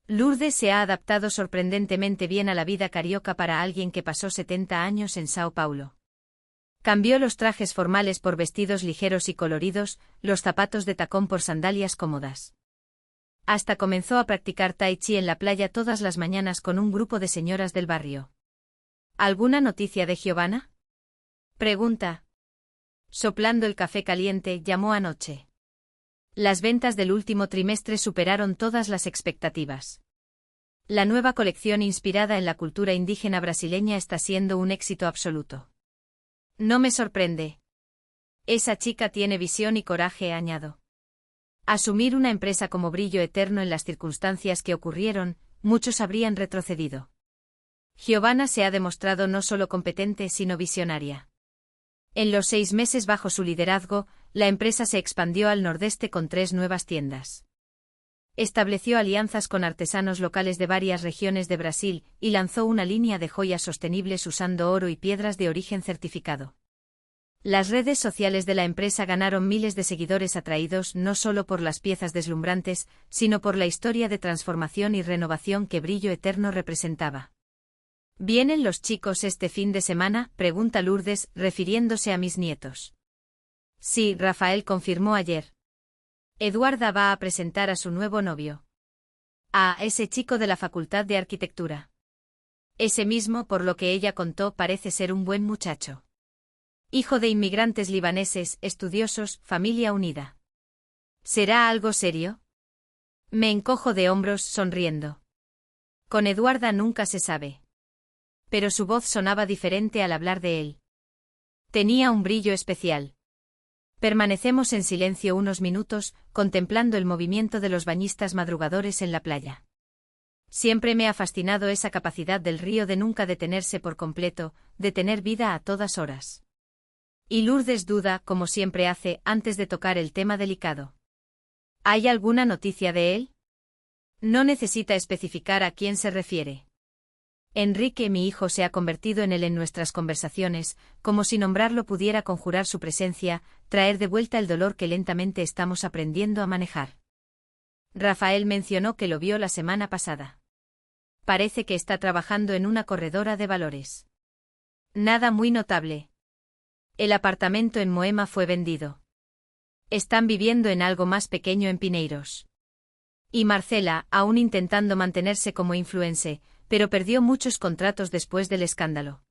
Lourdes se ha adaptado sorprendentemente bien a la vida carioca para alguien que pasó 70 años en Sao Paulo. Cambió los trajes formales por vestidos ligeros y coloridos, los zapatos de tacón por sandalias cómodas. Hasta comenzó a practicar tai chi en la playa todas las mañanas con un grupo de señoras del barrio. ¿Alguna noticia de Giovanna? Pregunta. Soplando el café caliente, llamó anoche. Las ventas del último trimestre superaron todas las expectativas. La nueva colección inspirada en la cultura indígena brasileña está siendo un éxito absoluto. No me sorprende. Esa chica tiene visión y coraje, añado. Asumir una empresa como Brillo Eterno en las circunstancias que ocurrieron, muchos habrían retrocedido. Giovanna se ha demostrado no solo competente sino visionaria. En los 6 meses bajo su liderazgo, la empresa se expandió al nordeste con 3 nuevas tiendas. Estableció alianzas con artesanos locales de varias regiones de Brasil y lanzó una línea de joyas sostenibles usando oro y piedras de origen certificado. Las redes sociales de la empresa ganaron miles de seguidores atraídos no solo por las piezas deslumbrantes, sino por la historia de transformación y renovación que Brillo Eterno representaba. ¿Vienen los chicos este fin de semana?, pregunta Lourdes, refiriéndose a mis nietos. Sí, Rafael confirmó ayer. Eduarda va a presentar a su nuevo novio. A ese chico de la Facultad de Arquitectura. Ese mismo, por lo que ella contó, parece ser un buen muchacho. Hijo de inmigrantes libaneses, estudiosos, familia unida. ¿Será algo serio? Me encojo de hombros, sonriendo. Con Eduarda nunca se sabe. Pero su voz sonaba diferente al hablar de él. Tenía un brillo especial. Permanecemos en silencio unos minutos, contemplando el movimiento de los bañistas madrugadores en la playa. Siempre me ha fascinado esa capacidad del río de nunca detenerse por completo, de tener vida a todas horas. Y Lourdes duda, como siempre hace, antes de tocar el tema delicado. ¿Hay alguna noticia de él? No necesita especificar a quién se refiere. Enrique, mi hijo, se ha convertido en él en nuestras conversaciones, como si nombrarlo pudiera conjurar su presencia, traer de vuelta el dolor que lentamente estamos aprendiendo a manejar. Rafael mencionó que lo vio la semana pasada. Parece que está trabajando en una corredora de valores. Nada muy notable. El apartamento en Moema fue vendido. Están viviendo en algo más pequeño en Pineiros. Y Marcela, aún intentando mantenerse como influencer, pero perdió muchos contratos después del escándalo.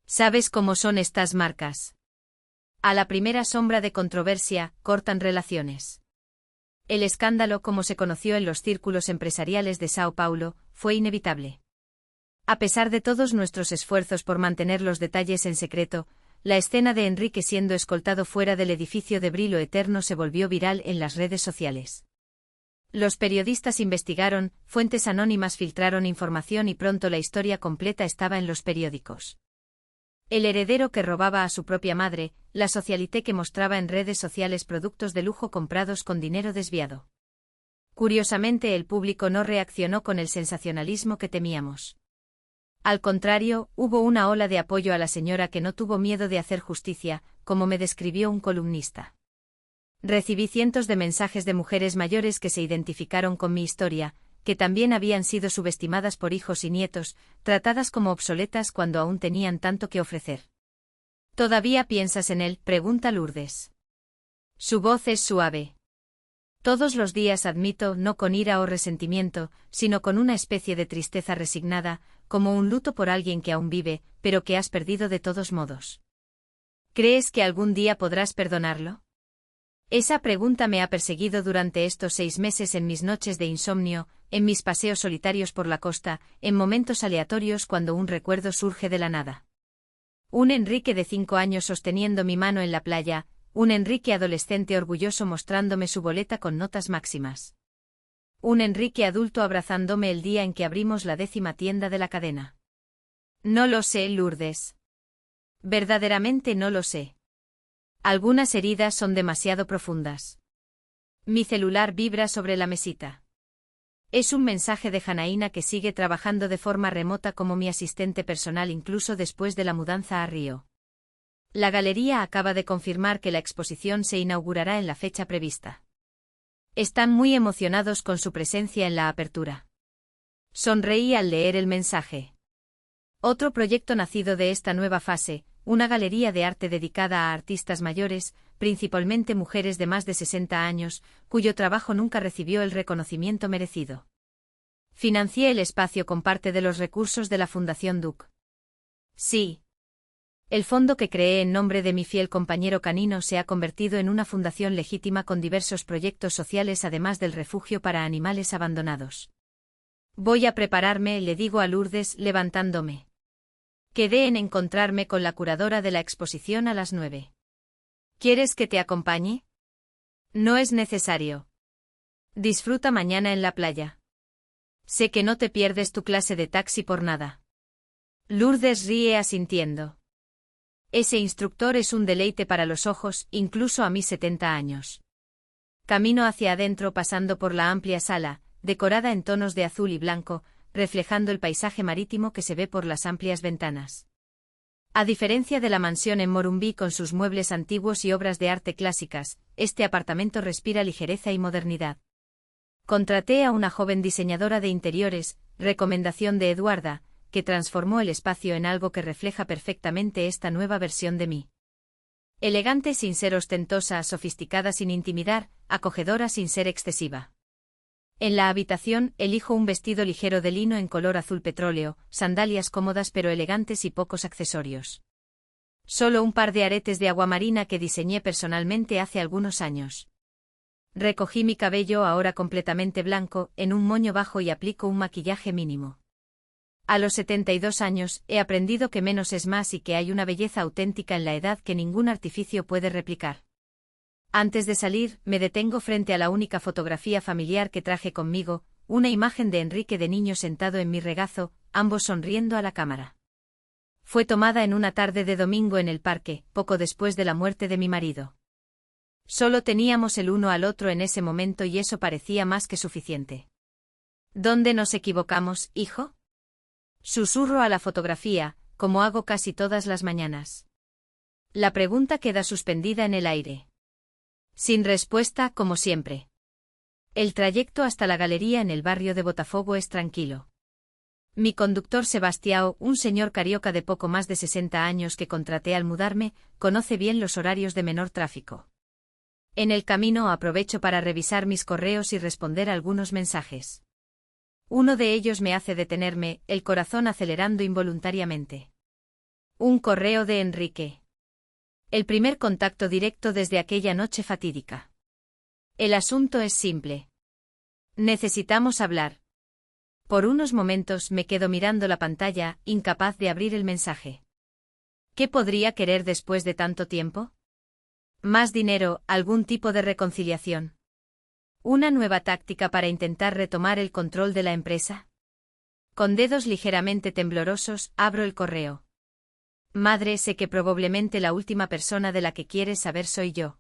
¿Sabes cómo son estas marcas? A la primera sombra de controversia, cortan relaciones. El escándalo, como se conoció en los círculos empresariales de Sao Paulo, fue inevitable. A pesar de todos nuestros esfuerzos por mantener los detalles en secreto, la escena de Enrique siendo escoltado fuera del edificio de Brillo Eterno se volvió viral en las redes sociales. Los periodistas investigaron, fuentes anónimas filtraron información y pronto la historia completa estaba en los periódicos. El heredero que robaba a su propia madre, la socialité que mostraba en redes sociales productos de lujo comprados con dinero desviado. Curiosamente, el público no reaccionó con el sensacionalismo que temíamos. Al contrario, hubo una ola de apoyo a la señora que no tuvo miedo de hacer justicia, como me describió un columnista. Recibí cientos de mensajes de mujeres mayores que se identificaron con mi historia, que también habían sido subestimadas por hijos y nietos, tratadas como obsoletas cuando aún tenían tanto que ofrecer. ¿Todavía piensas en él?, pregunta Lourdes. Su voz es suave. Todos los días, admito, no con ira o resentimiento, sino con una especie de tristeza resignada, como un luto por alguien que aún vive, pero que has perdido de todos modos. ¿Crees que algún día podrás perdonarlo? Esa pregunta me ha perseguido durante estos 6 meses en mis noches de insomnio, en mis paseos solitarios por la costa, en momentos aleatorios cuando un recuerdo surge de la nada. Un Enrique de 5 años sosteniendo mi mano en la playa, un Enrique adolescente orgulloso mostrándome su boleta con notas máximas. Un Enrique adulto abrazándome el día en que abrimos la 10ª tienda de la cadena. No lo sé, Lourdes. Verdaderamente no lo sé. Algunas heridas son demasiado profundas. Mi celular vibra sobre la mesita. Es un mensaje de Janaína, que sigue trabajando de forma remota como mi asistente personal incluso después de la mudanza a Río. La galería acaba de confirmar que la exposición se inaugurará en la fecha prevista. Están muy emocionados con su presencia en la apertura. Sonreí al leer el mensaje. Otro proyecto nacido de esta nueva fase, una galería de arte dedicada a artistas mayores, principalmente mujeres de más de 60 años, cuyo trabajo nunca recibió el reconocimiento merecido. Financié el espacio con parte de los recursos de la Fundación Duc. Sí. El fondo que creé en nombre de mi fiel compañero canino se ha convertido en una fundación legítima con diversos proyectos sociales además del refugio para animales abandonados. Voy a prepararme, le digo a Lourdes, levantándome. Quedé en encontrarme con la curadora de la exposición a las 9. ¿Quieres que te acompañe? No es necesario. Disfruta mañana en la playa. Sé que no te pierdes tu clase de taxi por nada. Lourdes ríe asintiendo. Ese instructor es un deleite para los ojos, incluso a mis 70 años. Camino hacia adentro pasando por la amplia sala, decorada en tonos de azul y blanco, reflejando el paisaje marítimo que se ve por las amplias ventanas. A diferencia de la mansión en Morumbí con sus muebles antiguos y obras de arte clásicas, este apartamento respira ligereza y modernidad. Contraté a una joven diseñadora de interiores, recomendación de Eduarda, que transformó el espacio en algo que refleja perfectamente esta nueva versión de mí. Elegante sin ser ostentosa, sofisticada sin intimidar, acogedora sin ser excesiva. En la habitación, elijo un vestido ligero de lino en color azul petróleo, sandalias cómodas pero elegantes y pocos accesorios. Solo un par de aretes de aguamarina que diseñé personalmente hace algunos años. Recogí mi cabello, ahora completamente blanco, en un moño bajo y aplico un maquillaje mínimo. A los 72 años, he aprendido que menos es más y que hay una belleza auténtica en la edad que ningún artificio puede replicar. Antes de salir, me detengo frente a la única fotografía familiar que traje conmigo, una imagen de Enrique de niño sentado en mi regazo, ambos sonriendo a la cámara. Fue tomada en una tarde de domingo en el parque, poco después de la muerte de mi marido. Solo teníamos el uno al otro en ese momento y eso parecía más que suficiente. ¿Dónde nos equivocamos, hijo? Susurro a la fotografía, como hago casi todas las mañanas. La pregunta queda suspendida en el aire. Sin respuesta, como siempre. El trayecto hasta la galería en el barrio de Botafogo es tranquilo. Mi conductor Sebastião, un señor carioca de poco más de 60 años que contraté al mudarme, conoce bien los horarios de menor tráfico. En el camino aprovecho para revisar mis correos y responder algunos mensajes. Uno de ellos me hace detenerme, el corazón acelerando involuntariamente. Un correo de Enrique. El primer contacto directo desde aquella noche fatídica. El asunto es simple. Necesitamos hablar. Por unos momentos me quedo mirando la pantalla, incapaz de abrir el mensaje. ¿Qué podría querer después de tanto tiempo? ¿Más dinero, algún tipo de reconciliación? ¿Una nueva táctica para intentar retomar el control de la empresa? Con dedos ligeramente temblorosos, abro el correo. Madre, sé que probablemente la última persona de la que quieres saber soy yo.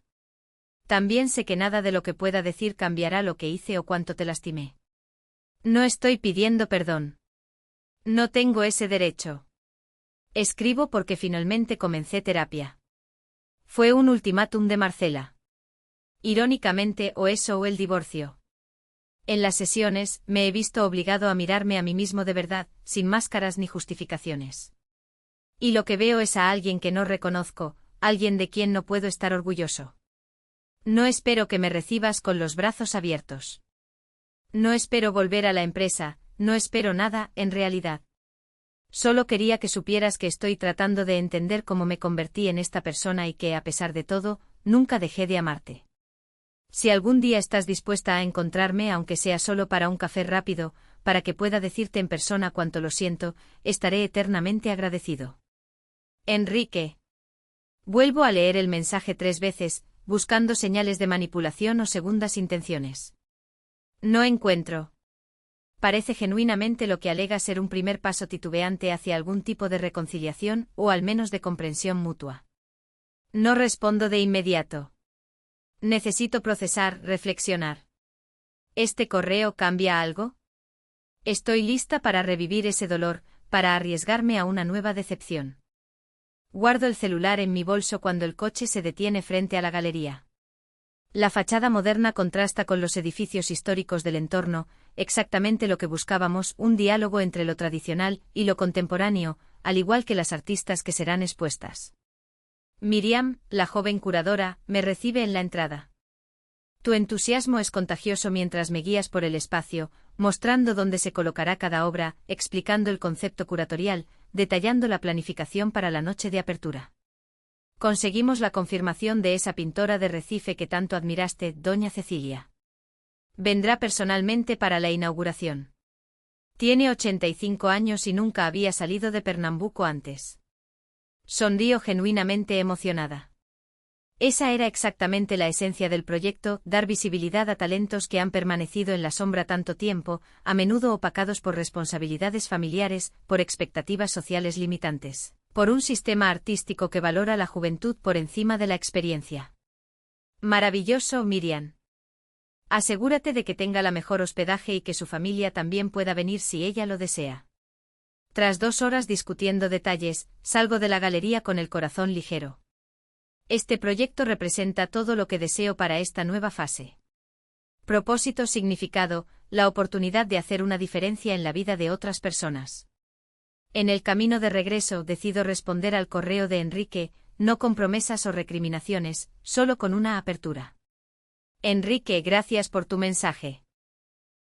También sé que nada de lo que pueda decir cambiará lo que hice o cuánto te lastimé. No estoy pidiendo perdón. No tengo ese derecho. Escribo porque finalmente comencé terapia. Fue un ultimátum de Marcela. Irónicamente, o eso o el divorcio. En las sesiones, me he visto obligado a mirarme a mí mismo de verdad, sin máscaras ni justificaciones. Y lo que veo es a alguien que no reconozco, alguien de quien no puedo estar orgulloso. No espero que me recibas con los brazos abiertos. No espero volver a la empresa, no espero nada, en realidad. Solo quería que supieras que estoy tratando de entender cómo me convertí en esta persona y que, a pesar de todo, nunca dejé de amarte. Si algún día estás dispuesta a encontrarme, aunque sea solo para un café rápido, para que pueda decirte en persona cuánto lo siento, estaré eternamente agradecido. Enrique. Vuelvo a leer el mensaje 3 veces, buscando señales de manipulación o segundas intenciones. No encuentro. Parece genuinamente lo que alega ser un primer paso titubeante hacia algún tipo de reconciliación o al menos de comprensión mutua. No respondo de inmediato. Necesito procesar, reflexionar. ¿Este correo cambia algo? Estoy lista para revivir ese dolor, para arriesgarme a una nueva decepción. Guardo el celular en mi bolso cuando el coche se detiene frente a la galería. La fachada moderna contrasta con los edificios históricos del entorno, exactamente lo que buscábamos, un diálogo entre lo tradicional y lo contemporáneo, al igual que las artistas que serán expuestas. Miriam, la joven curadora, me recibe en la entrada. Tu entusiasmo es contagioso mientras me guías por el espacio, mostrando dónde se colocará cada obra, explicando el concepto curatorial, detallando la planificación para la noche de apertura. Conseguimos la confirmación de esa pintora de Recife que tanto admiraste, doña Cecilia. Vendrá personalmente para la inauguración. Tiene 85 años y nunca había salido de Pernambuco antes. Sonrío genuinamente emocionada. Esa era exactamente la esencia del proyecto, dar visibilidad a talentos que han permanecido en la sombra tanto tiempo, a menudo opacados por responsabilidades familiares, por expectativas sociales limitantes, por un sistema artístico que valora la juventud por encima de la experiencia. Maravilloso, Miriam. Asegúrate de que tenga la mejor hospedaje y que su familia también pueda venir si ella lo desea. Tras 2 horas discutiendo detalles, salgo de la galería con el corazón ligero. Este proyecto representa todo lo que deseo para esta nueva fase. Propósito, significado, la oportunidad de hacer una diferencia en la vida de otras personas. En el camino de regreso decido responder al correo de Enrique, no con promesas o recriminaciones, solo con una apertura. Enrique, gracias por tu mensaje.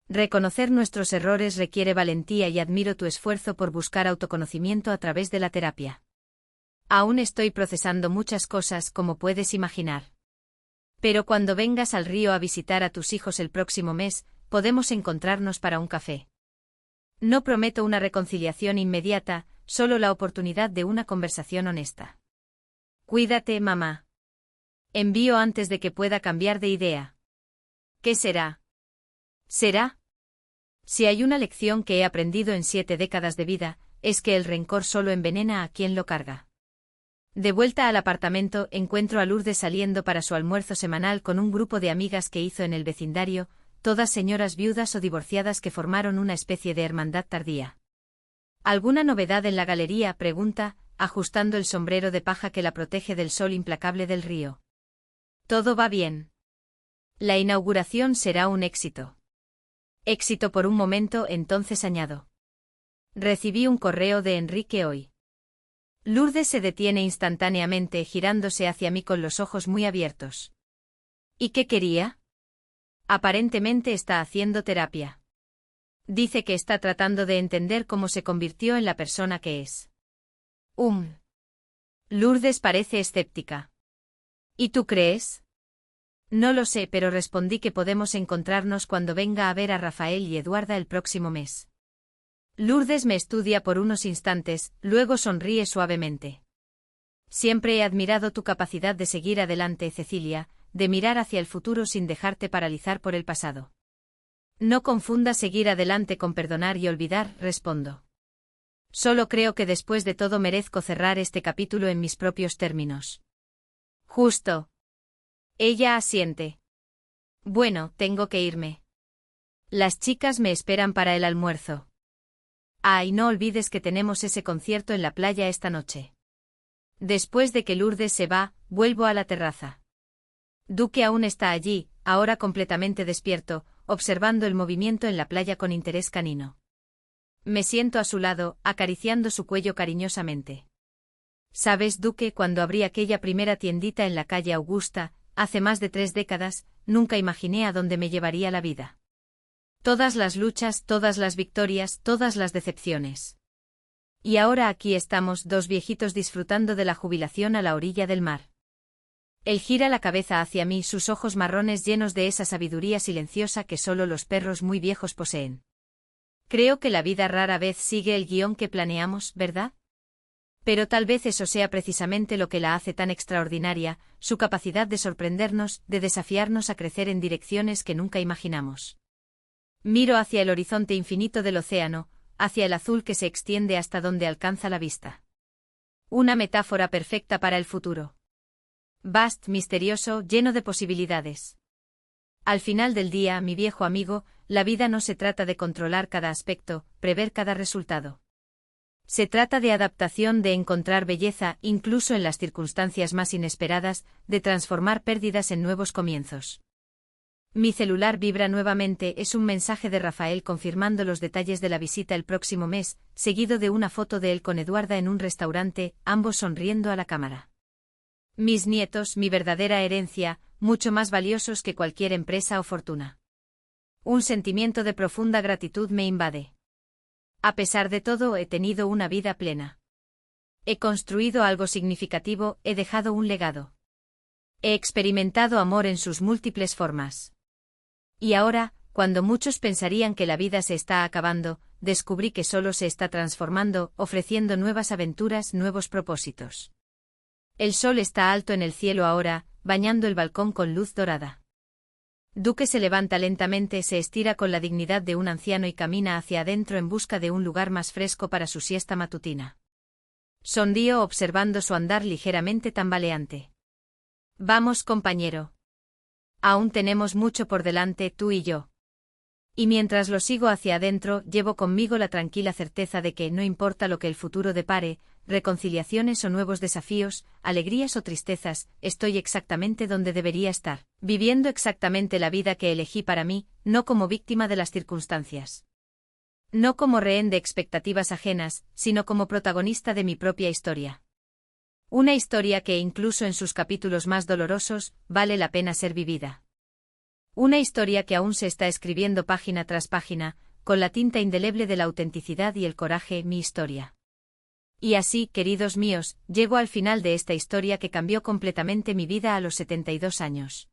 Reconocer nuestros errores requiere valentía y admiro tu esfuerzo por buscar autoconocimiento a través de la terapia. Aún estoy procesando muchas cosas, como puedes imaginar. Pero cuando vengas al río a visitar a tus hijos el próximo mes, podemos encontrarnos para un café. No prometo una reconciliación inmediata, solo la oportunidad de una conversación honesta. Cuídate, mamá. Envío antes de que pueda cambiar de idea. ¿Qué será? ¿Será? Si hay una lección que he aprendido en 7 décadas de vida, es que el rencor solo envenena a quien lo carga. De vuelta al apartamento, encuentro a Lourdes saliendo para su almuerzo semanal con un grupo de amigas que hizo en el vecindario, todas señoras viudas o divorciadas que formaron una especie de hermandad tardía. ¿Alguna novedad en la galería?, pregunta, ajustando el sombrero de paja que la protege del sol implacable del río. Todo va bien. La inauguración será un éxito. Éxito por un momento, entonces añado. Recibí un correo de Enrique hoy. Lourdes se detiene instantáneamente, girándose hacia mí con los ojos muy abiertos. ¿Y qué quería? Aparentemente está haciendo terapia. Dice que está tratando de entender cómo se convirtió en la persona que es. Lourdes parece escéptica. ¿Y tú crees? No lo sé, pero respondí que podemos encontrarnos cuando venga a ver a Rafael y Eduarda el próximo mes. Lourdes me estudia por unos instantes, luego sonríe suavemente. Siempre he admirado tu capacidad de seguir adelante, Cecilia, de mirar hacia el futuro sin dejarte paralizar por el pasado. No confundas seguir adelante con perdonar y olvidar, respondo. Solo creo que después de todo merezco cerrar este capítulo en mis propios términos. Justo. Ella asiente. Bueno, tengo que irme. Las chicas me esperan para el almuerzo. Y no olvides que tenemos ese concierto en la playa esta noche. Después de que Lourdes se va, vuelvo a la terraza. Duque aún está allí, ahora completamente despierto, observando el movimiento en la playa con interés canino. Me siento a su lado, acariciando su cuello cariñosamente. ¿Sabes, Duque? Cuando abrí aquella primera tiendita en la calle Augusta, hace más de 3 décadas, nunca imaginé a dónde me llevaría la vida. Todas las luchas, todas las victorias, todas las decepciones. Y ahora aquí estamos, 2 viejitos disfrutando de la jubilación a la orilla del mar. Él gira la cabeza hacia mí, sus ojos marrones llenos de esa sabiduría silenciosa que solo los perros muy viejos poseen. Creo que la vida rara vez sigue el guión que planeamos, ¿verdad? Pero tal vez eso sea precisamente lo que la hace tan extraordinaria, su capacidad de sorprendernos, de desafiarnos a crecer en direcciones que nunca imaginamos. Miro hacia el horizonte infinito del océano, hacia el azul que se extiende hasta donde alcanza la vista. Una metáfora perfecta para el futuro. Vast, misterioso, lleno de posibilidades. Al final del día, mi viejo amigo, la vida no se trata de controlar cada aspecto, prever cada resultado. Se trata de adaptación, de encontrar belleza, incluso en las circunstancias más inesperadas, de transformar pérdidas en nuevos comienzos. Mi celular vibra nuevamente, es un mensaje de Rafael confirmando los detalles de la visita el próximo mes, seguido de una foto de él con Eduarda en un restaurante, ambos sonriendo a la cámara. Mis nietos, mi verdadera herencia, mucho más valiosos que cualquier empresa o fortuna. Un sentimiento de profunda gratitud me invade. A pesar de todo, he tenido una vida plena. He construido algo significativo, he dejado un legado. He experimentado amor en sus múltiples formas. Y ahora, cuando muchos pensarían que la vida se está acabando, descubrí que solo se está transformando, ofreciendo nuevas aventuras, nuevos propósitos. El sol está alto en el cielo ahora, bañando el balcón con luz dorada. Duque se levanta lentamente, se estira con la dignidad de un anciano y camina hacia adentro en busca de un lugar más fresco para su siesta matutina. Sonrío observando su andar ligeramente tambaleante. Vamos, compañero. Aún tenemos mucho por delante, tú y yo. Y mientras lo sigo hacia adentro, llevo conmigo la tranquila certeza de que, no importa lo que el futuro depare, reconciliaciones o nuevos desafíos, alegrías o tristezas, estoy exactamente donde debería estar, viviendo exactamente la vida que elegí para mí, no como víctima de las circunstancias. No como rehén de expectativas ajenas, sino como protagonista de mi propia historia. Una historia que, incluso en sus capítulos más dolorosos, vale la pena ser vivida. Una historia que aún se está escribiendo página tras página, con la tinta indeleble de la autenticidad y el coraje, mi historia. Y así, queridos míos, llego al final de esta historia que cambió completamente mi vida a los 72 años.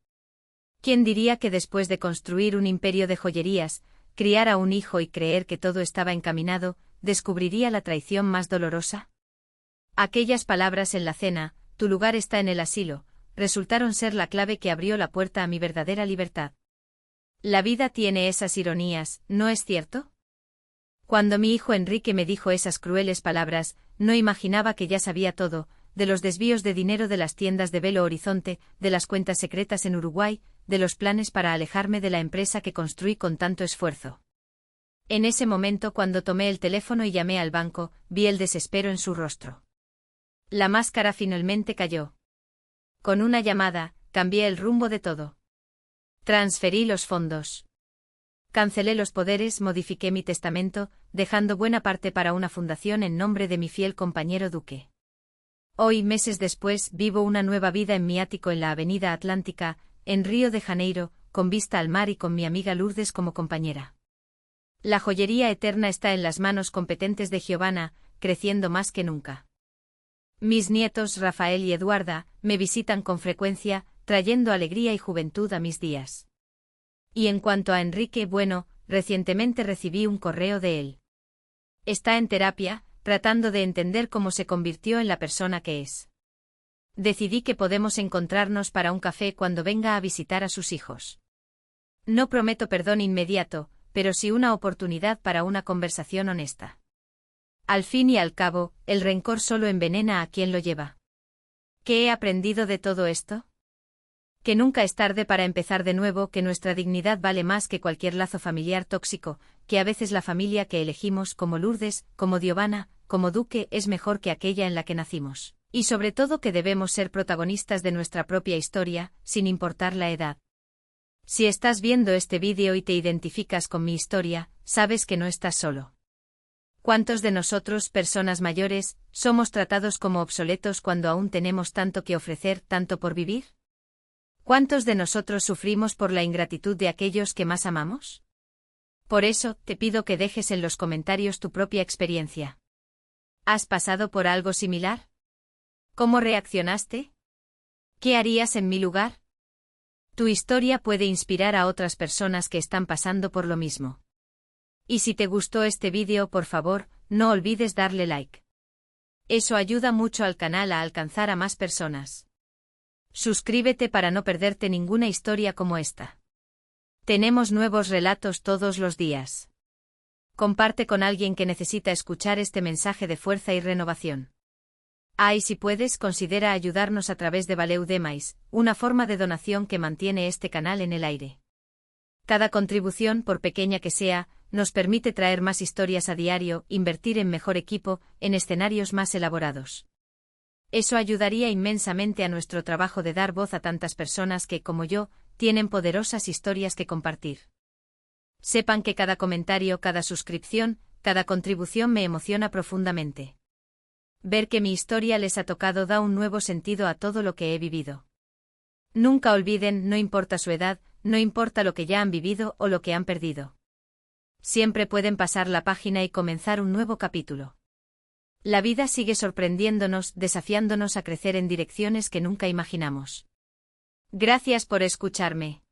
¿Quién diría que después de construir un imperio de joyerías, criar a un hijo y creer que todo estaba encaminado, descubriría la traición más dolorosa? Aquellas palabras en la cena, tu lugar está en el asilo, resultaron ser la clave que abrió la puerta a mi verdadera libertad. La vida tiene esas ironías, ¿no es cierto? Cuando mi hijo Enrique me dijo esas crueles palabras, no imaginaba que ya sabía todo, de los desvíos de dinero de las tiendas de Belo Horizonte, de las cuentas secretas en Uruguay, de los planes para alejarme de la empresa que construí con tanto esfuerzo. En ese momento, cuando tomé el teléfono y llamé al banco, vi el desespero en su rostro. La máscara finalmente cayó. Con una llamada, cambié el rumbo de todo. Transferí los fondos. Cancelé los poderes, modifiqué mi testamento, dejando buena parte para una fundación en nombre de mi fiel compañero Duque. Hoy, meses después, vivo una nueva vida en mi ático en la Avenida Atlántica, en Río de Janeiro, con vista al mar y con mi amiga Lourdes como compañera. La joyería eterna está en las manos competentes de Giovanna, creciendo más que nunca. Mis nietos Rafael y Eduarda me visitan con frecuencia, trayendo alegría y juventud a mis días. Y en cuanto a Enrique, bueno, recientemente recibí un correo de él. Está en terapia, tratando de entender cómo se convirtió en la persona que es. Decidí que podemos encontrarnos para un café cuando venga a visitar a sus hijos. No prometo perdón inmediato, pero sí una oportunidad para una conversación honesta. Al fin y al cabo, el rencor solo envenena a quien lo lleva. ¿Qué he aprendido de todo esto? Que nunca es tarde para empezar de nuevo, que nuestra dignidad vale más que cualquier lazo familiar tóxico, que a veces la familia que elegimos, como Lourdes, como Giovanna, como Duque, es mejor que aquella en la que nacimos, y sobre todo que debemos ser protagonistas de nuestra propia historia, sin importar la edad. Si estás viendo este vídeo y te identificas con mi historia, sabes que no estás solo. ¿Cuántos de nosotros, personas mayores, somos tratados como obsoletos cuando aún tenemos tanto que ofrecer, tanto por vivir? ¿Cuántos de nosotros sufrimos por la ingratitud de aquellos que más amamos? Por eso, te pido que dejes en los comentarios tu propia experiencia. ¿Has pasado por algo similar? ¿Cómo reaccionaste? ¿Qué harías en mi lugar? Tu historia puede inspirar a otras personas que están pasando por lo mismo. Y si te gustó este vídeo, por favor, no olvides darle like. Eso ayuda mucho al canal a alcanzar a más personas. Suscríbete para no perderte ninguna historia como esta. Tenemos nuevos relatos todos los días. Comparte con alguien que necesita escuchar este mensaje de fuerza y renovación. Y si puedes, considera ayudarnos a través de Valeu Demais, una forma de donación que mantiene este canal en el aire. Cada contribución, por pequeña que sea, nos permite traer más historias a diario, invertir en mejor equipo, en escenarios más elaborados. Eso ayudaría inmensamente a nuestro trabajo de dar voz a tantas personas que, como yo, tienen poderosas historias que compartir. Sepan que cada comentario, cada suscripción, cada contribución me emociona profundamente. Ver que mi historia les ha tocado da un nuevo sentido a todo lo que he vivido. Nunca olviden, no importa su edad, no importa lo que ya han vivido o lo que han perdido. Siempre pueden pasar la página y comenzar un nuevo capítulo. La vida sigue sorprendiéndonos, desafiándonos a crecer en direcciones que nunca imaginamos. Gracias por escucharme.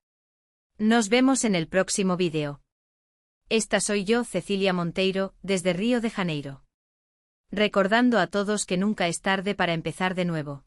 Nos vemos en el próximo vídeo. Esta soy yo, Cecilia Monteiro, desde Río de Janeiro. Recordando a todos que nunca es tarde para empezar de nuevo.